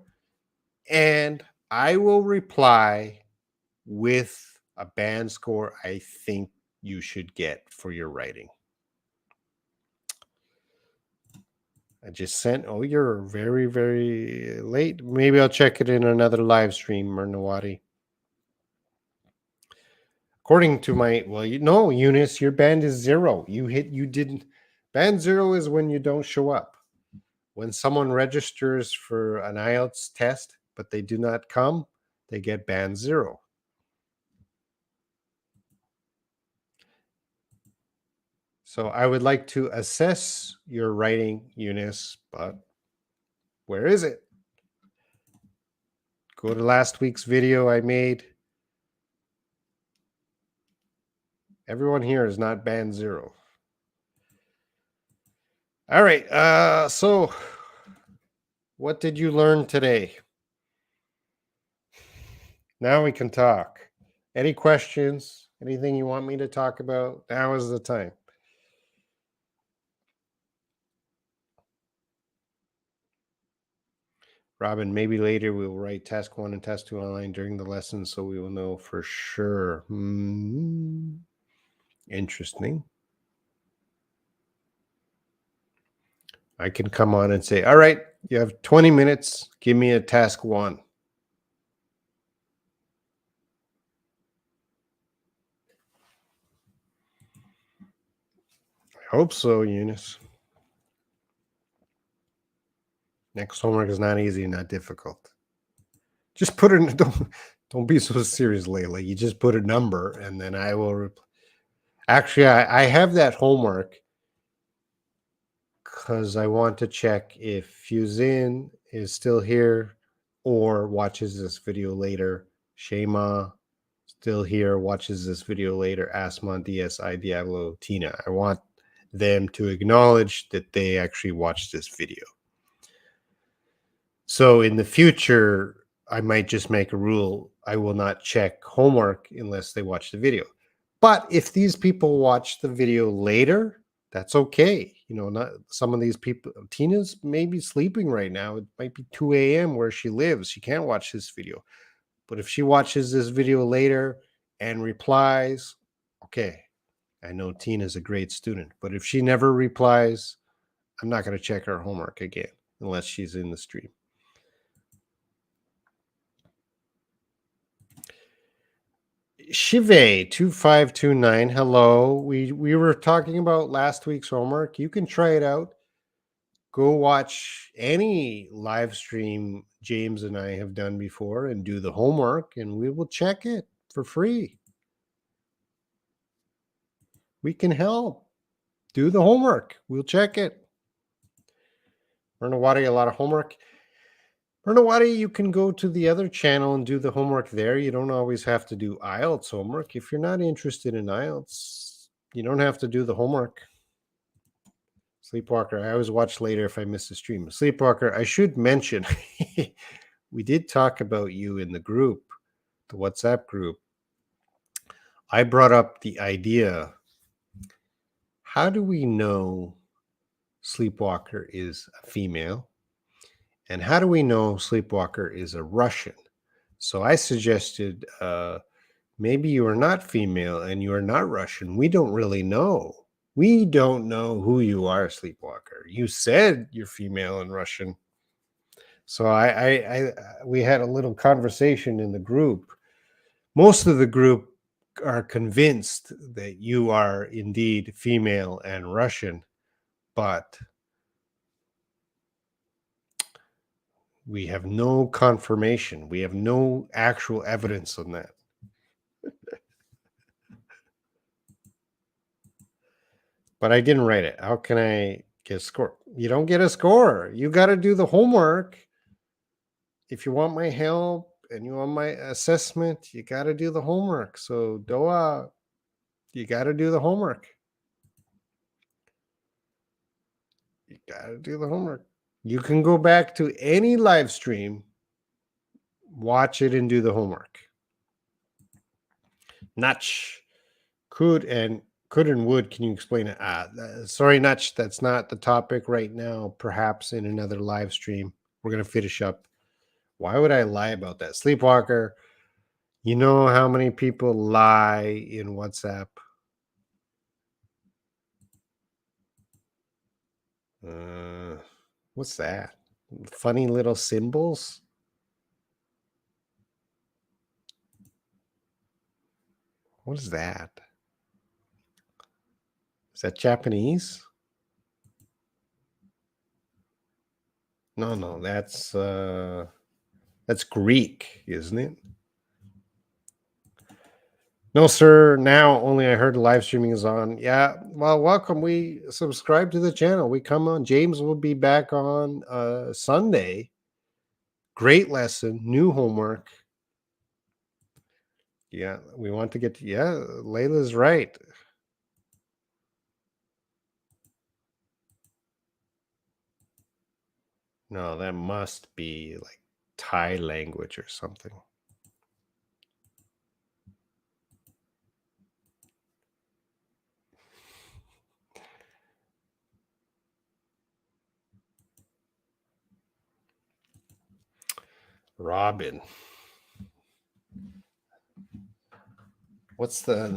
And I will reply with a band score I think you should get for your writing. I just sent, oh, you're very, very late. Maybe I'll check it in another live stream, Myrnawati. According to my, well, Eunice, your band is 0. You didn't. Band 0 is when you don't show up. When someone registers for an IELTS test, but they do not come, they get band 0. So I would like to assess your writing, Eunice, but where is it? Go to last week's video I made. Everyone here is not band 0. All right. So what did you learn today? Now we can talk. Any questions? Anything you want me to talk about? Now is the time. Robin, maybe later we'll write task 1 and task 2 online during the lesson so we will know for sure. Interesting. I can come on and say, all right, you have 20 minutes. Give me a task 1. hope so, Eunice. Next homework is not easy, not difficult. Just put it. Don't be so serious, Layla. You just put a number, and then I will. Actually, I have that homework because I want to check if Fuzin is still here or watches this video later. Shema still here, watches this video later. Asma, DS, I, Diablo, Tina. I want them to acknowledge that they actually watched this video. So in the future, I might just make a rule. I will not check homework unless they watch the video. But if these people watch the video later, that's okay. You know, not some of these people. Tina's maybe sleeping right now. It might be 2 a.m. where she lives. She can't watch this video. But if she watches this video later and replies, okay, I know Tina's a great student. But if she never replies, I'm not going to check her homework again unless she's in the stream. Shive 2529, hello. We were talking about last week's homework. You can try it out. Go watch any live stream James and I have done before and do the homework, and we will check it for free. We can help. Do the homework. We'll check it. Mernawadi, a lot of homework. Mernawadi, you can go to the other channel and do the homework there. You don't always have to do Ielts homework. If you're not interested in Ielts, you don't have to do the homework. Sleepwalker, I always watch later if I miss a stream. Sleepwalker, I should mention, we did talk about you in the group, the WhatsApp group. I brought up the idea, how do we know Sleepwalker is a female? And how do we know Sleepwalker is a Russian? So I suggested maybe you are not female and you are not Russian. We don't really know. We don't know who you are, Sleepwalker. You said you're female and Russian. So we had a little conversation in the group. Most of the group are convinced that you are indeed female and Russian, but we have no confirmation. We have no actual evidence on that. But I didn't write it. How can I get a score? You don't get a score. You got to do the homework. If you want my help and you want my assessment, you got to do the homework. So Doa, you got to do the homework. You got to do the homework. You can go back to any live stream, watch it, and do the homework. Notch, could and would. Can you explain it? Sorry, Notch, that's not the topic right now. Perhaps in another live stream. We're going to finish up. Why would I lie about that? Sleepwalker, you know how many people lie in WhatsApp? What's that? Funny little symbols? What is that? Is that Japanese? No, that's Greek, isn't it? No, sir. Now only I heard the live streaming is on. Yeah. Well, welcome. We subscribe to the channel. We come on. James will be back on Sunday. Great lesson. New homework. Yeah. We want to get to, yeah. Layla's right. No, that must be like Thai language or something. Robin. What's the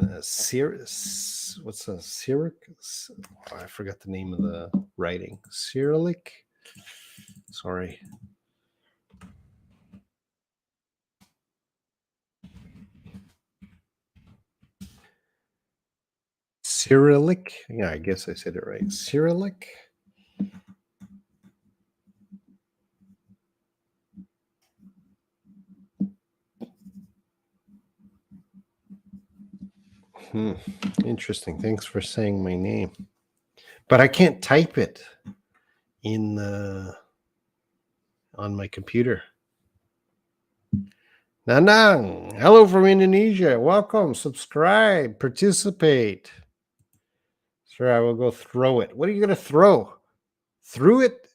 what's the Cyric? Oh, I forgot the name of the writing. Cyrillic? Sorry. Cyrillic. Yeah, I guess I said it right. Cyrillic. Interesting. Thanks for saying my name. But I can't type it in on my computer. Nanang, hello from Indonesia. Welcome. Subscribe. Participate. Sure, I will go throw it. What are you going to throw? Through it?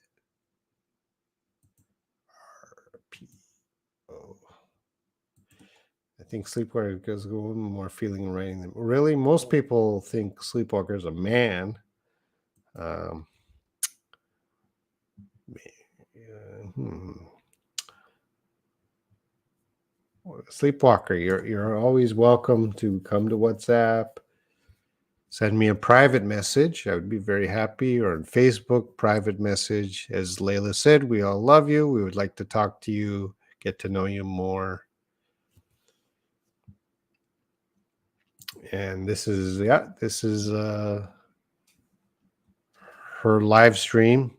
RPO. I think Sleepwalker gives a little more feeling in writing them. Really? Most people think Sleepwalker is a man. Um, Sleepwalker, you're always welcome to come to WhatsApp. Send me a private message. I would be very happy. Or on Facebook, private message. As Layla said, we all love you. We would like to talk to you, get to know you more. And this is her live stream.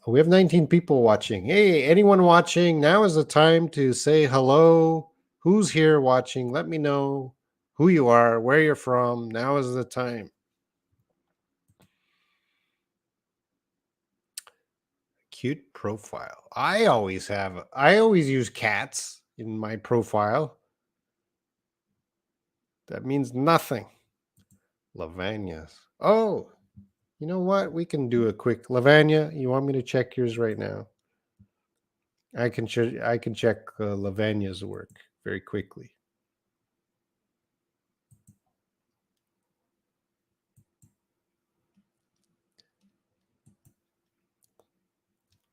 We have 19 people watching. Hey, anyone watching? Now is the time to say hello. Who's here watching? Let me know who you are, where you're from. Now is the time. Cute profile. I always use cats in my profile. That means nothing. Lavagnas. Oh, you know what? We can do a quick Lavagna. You want me to check yours right now? I can check Lavagna's work very quickly.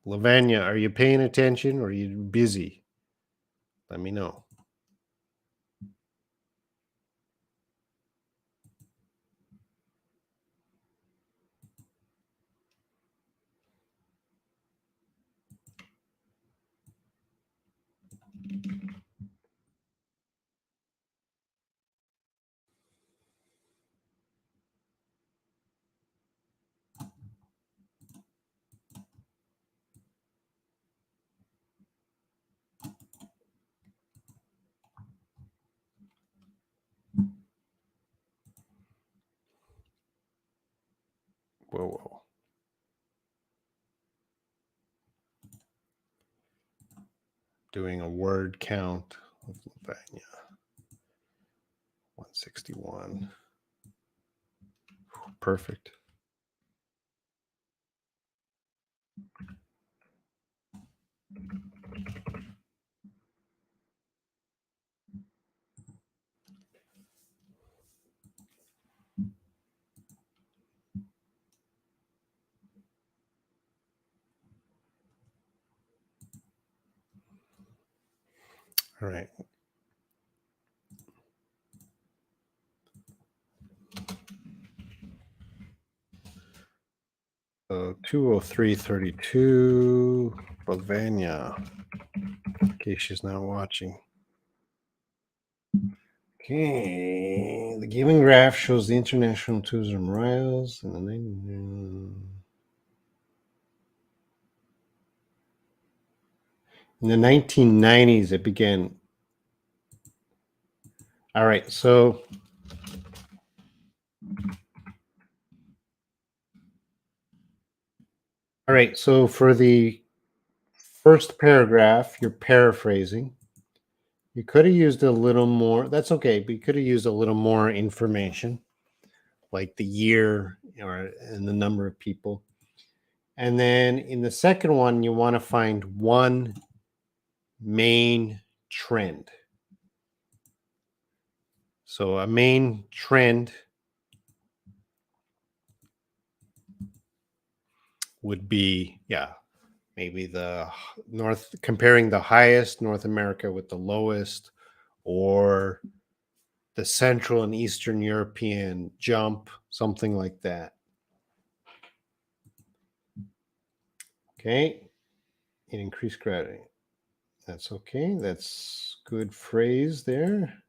Lavagna, are you paying attention or are you busy? Let me know. Whoa. Doing a word count of Lavagna. 161. Perfect. All right. So 203.32, Lavagna, in case she's not watching. Okay, the given graph shows the international tourism rise and in the 1990s it began. All right, so for the first paragraph, you're paraphrasing. You could have used a little more. That's okay, but you could have used a little more information, like the year and the number of people. And then in the second one, you want to find one main trend. So a main trend would be, maybe comparing the highest North America with the lowest, or the Central and Eastern European jump, something like that. Okay. It increased gravity. That's okay. That's good phrase there.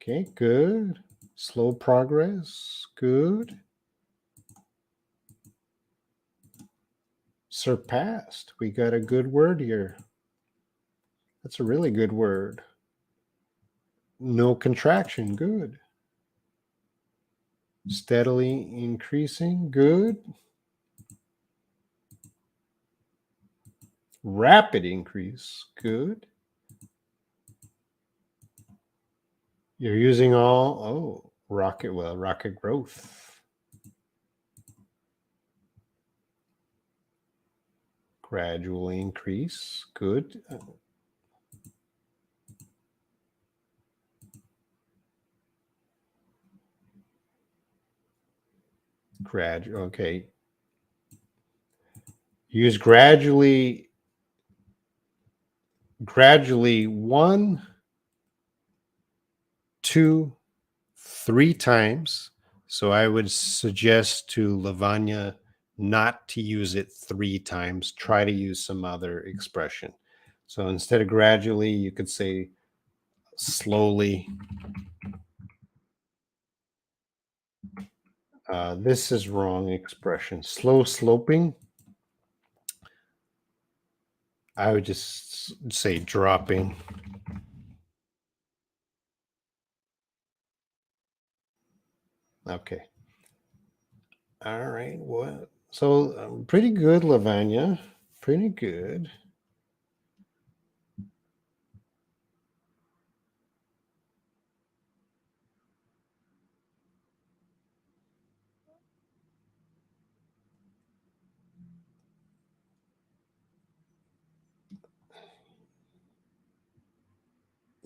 Okay, good. Slow progress. Good. Surpassed. We got a good word here. That's a really good word. No contraction. Good. Steadily increasing. Good. Rapid increase. Good. You're using all, rocket growth. Gradual increase. Good. Gradual. Okay. Use gradually 1, 2, 3 times. So I would suggest to Lavanya not to use it 3 times. Try to use some other expression. So instead of gradually, you could say slowly. This is wrong expression. Slow sloping. I would just say dropping. Okay. All right. Well, so pretty good, Lavanya. Pretty good.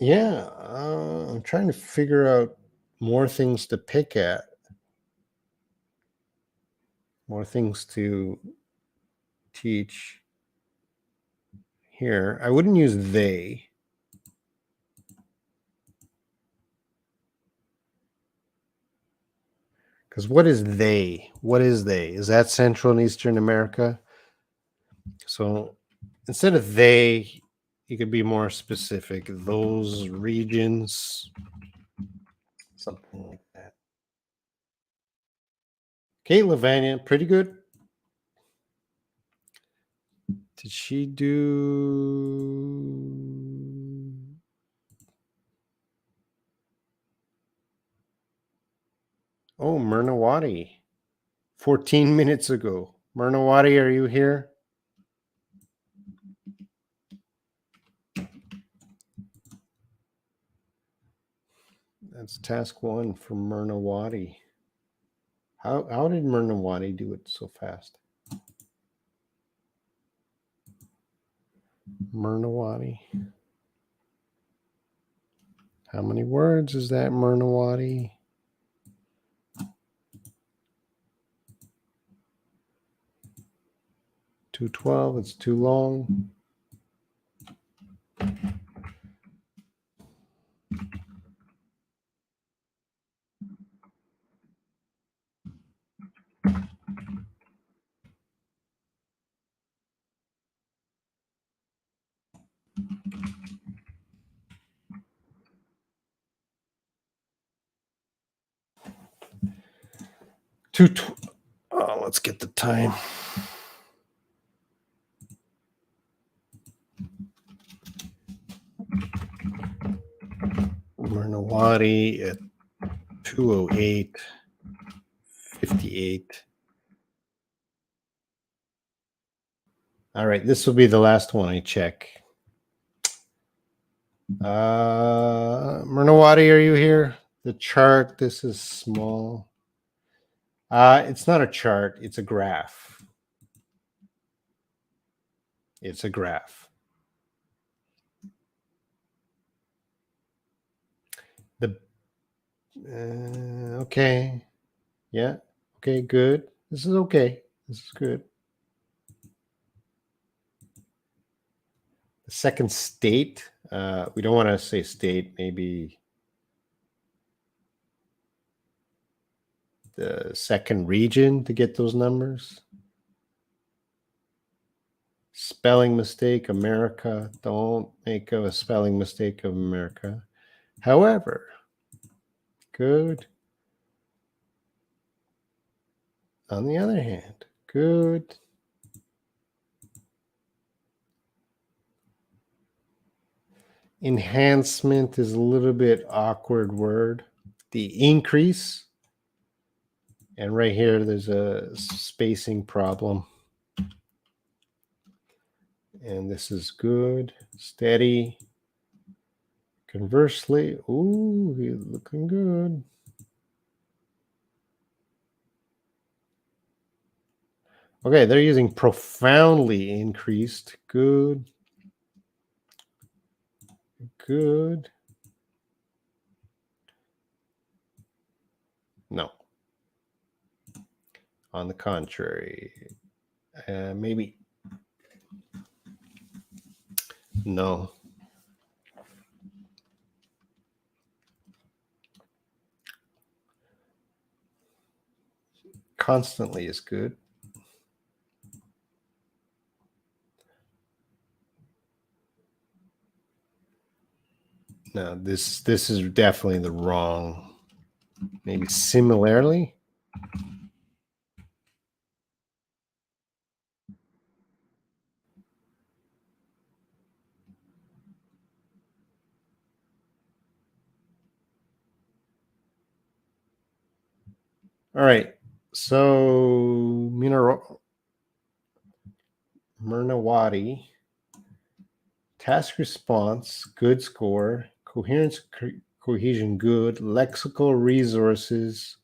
Yeah, I'm trying to figure out more things to pick at, more things to teach here. I wouldn't use they. Because what is they? What is they? Is that Central and Eastern America? So instead of they, you could be more specific. Those regions, something like that. Okay, Lavanya, pretty good. Did she do? Oh, Mernawati. 14 minutes ago. Mernawati, are you here? That's task 1 for Mernawati. How did Mernawati do it so fast? Mernawati. How many words is that, Mernawati? 212. It's too long. Let's get the time. Mernawati at 2:08:58. All right, this will be the last one I check. Mernawati, are you here? The chart, this is small. It's not a chart, it's a graph. It's a graph. Okay. Yeah. Okay, good. This is okay. This is good. The second state, we don't want to say state, maybe the second region to get those numbers. Spelling mistake, America. Don't make a spelling mistake of America. However, good, on the other hand. Good. Enhancement is a little bit awkward word. The increase, and right here there's a spacing problem. And this is good, steady. Conversely, ooh, he's looking good. Okay, they're using profoundly increased. Good. Good. No. On the contrary, maybe. No. Constantly is good. No, this is definitely the wrong. Maybe similarly. All right. So Mernawati, task response, good score, coherence, cohesion, good, lexical resources,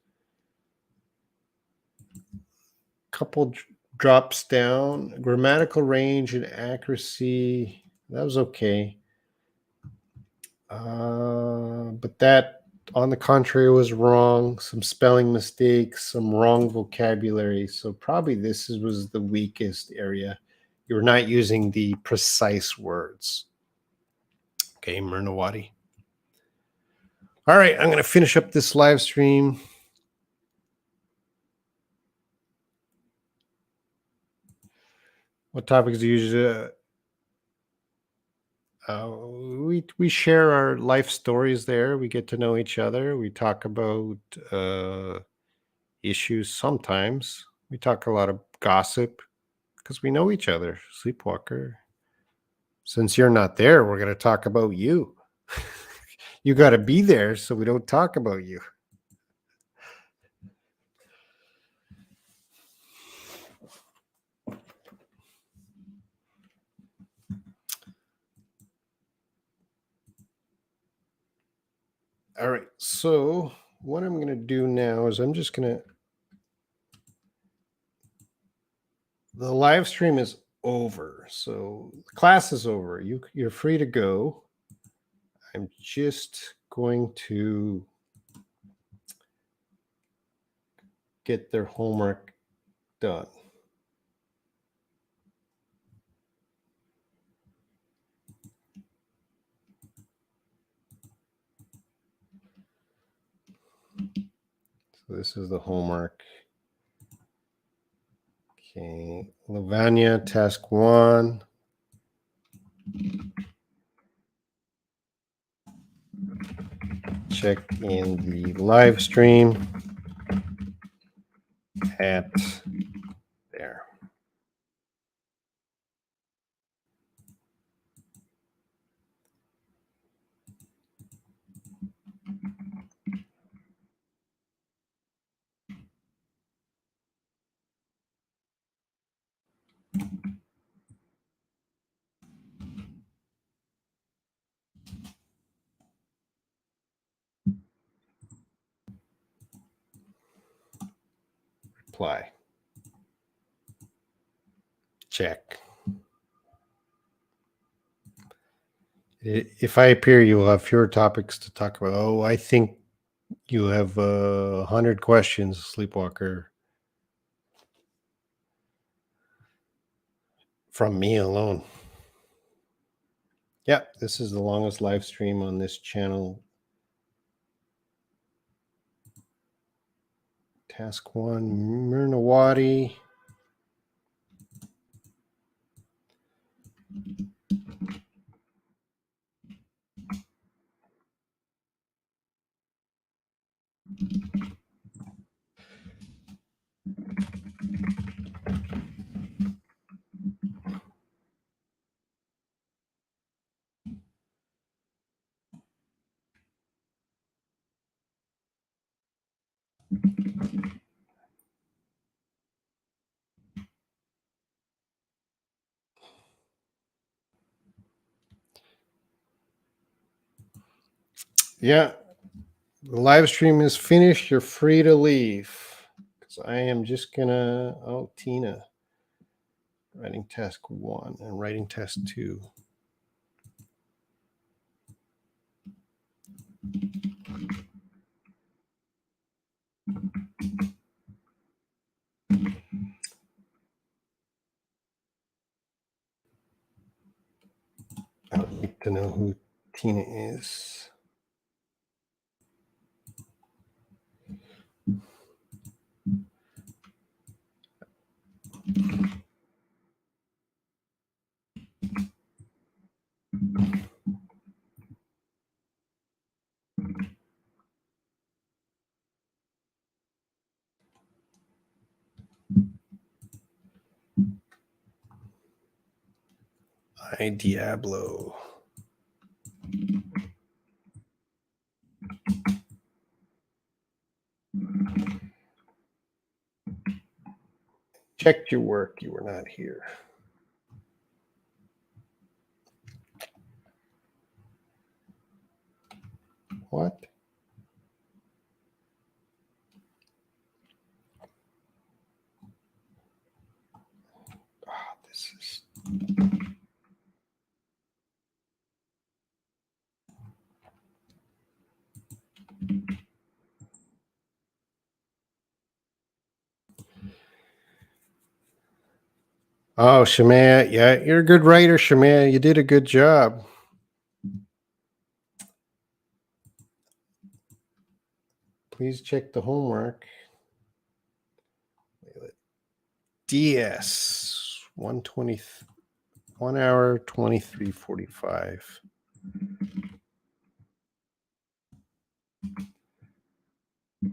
couple drops down, grammatical range and accuracy. That was okay. But that, on the contrary, was wrong. Some spelling mistakes, some wrong vocabulary. So probably this was the weakest area. You're not using the precise words. Okay, Mernawati. All right, I'm going to finish up this live stream. What topics do you usually? We share our life stories there. We get to know each other. We talk about issues sometimes. We talk a lot of gossip because we know each other. Sleepwalker. Since you're not there, we're going to talk about you. You got to be there so we don't talk about you. All right. So what I'm going to do now is I'm just going to. The live stream is over. So the class is over. You're free to go. I'm just going to get their homework done. So this is the homework. Okay, Lavanya, task 1. Check in the live stream at there. Reply. Check. If I appear, you will have fewer topics to talk about. Oh, I think you have 100 questions, Sleepwalker, from me alone. Yeah, this is the longest live stream on this channel. Task 1, Mernawati. Yeah, the live stream is finished. You're free to leave. Because I am just gonna. Oh, Tina. Writing task 1 and writing task 2. I would like to know who Tina is. Ay, Diablo. Checked your work. You were not here. What? This is. Oh, Shemaya. Yeah, you're a good writer, Shemaya. You did a good job. Please check the homework. DS 120, 1 hour 23:45. Do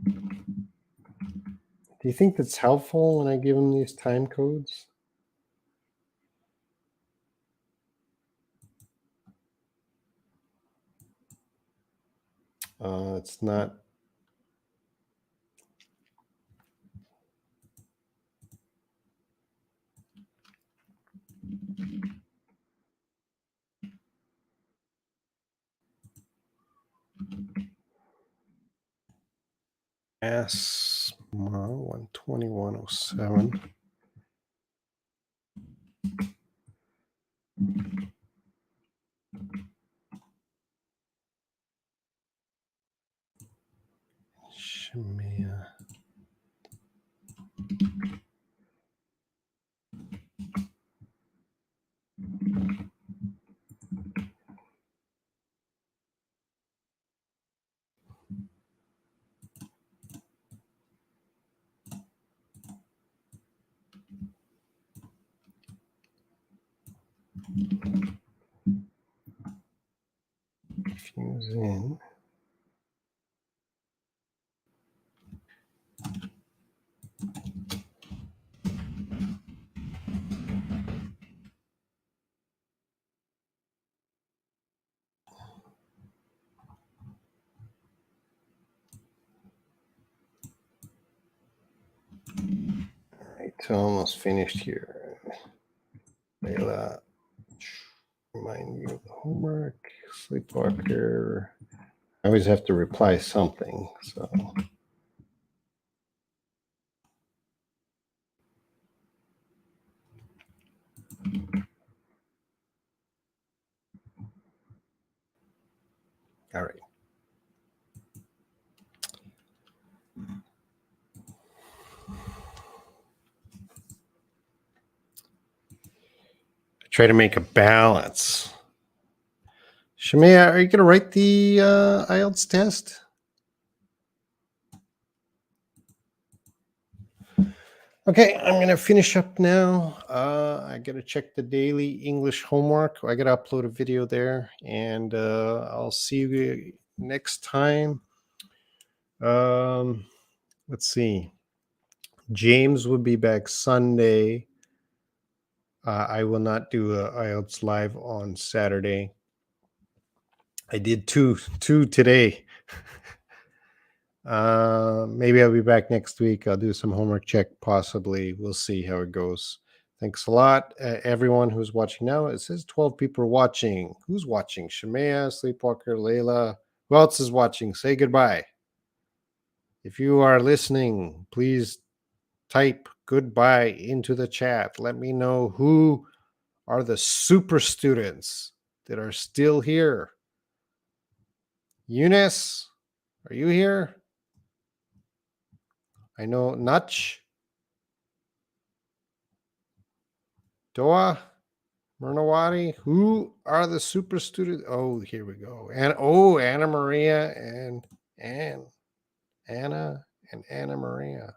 you think that's helpful when I give them these time codes? It's not. S 12107. Shemaya. Fuse in. All right, so almost finished here. Layla, remind you of the homework. Sleepwalker. I always have to reply something. So. All right. Try to make a balance. Shemaya, are you going to write the IELTS test? Okay, I'm going to finish up now. I got to check the daily English homework. I got to upload a video there, and I'll see you next time. Let's see. James will be back Sunday. I will not do a IELTS live on Saturday. I did two today. Maybe I'll be back next week. I'll do some homework check, possibly. We'll see how it goes. Thanks a lot, everyone who's watching now. It says 12 people are watching. Who's watching? Shamea, Sleepwalker, Layla. Who else is watching? Say goodbye. If you are listening, please type goodbye into the chat. Let me know who are the super students that are still here. Eunice, are you here? I know Nutch, Doa, Murnawati. Who are the super students? Oh, here we go. And Anna Maria and Anna and Anna Maria.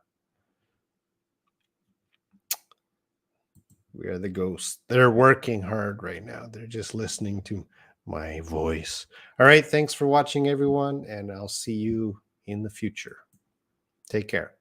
We are the ghosts. They're working hard right now. They're just listening to my voice. All right. Thanks for watching, everyone. And I'll see you in the future. Take care.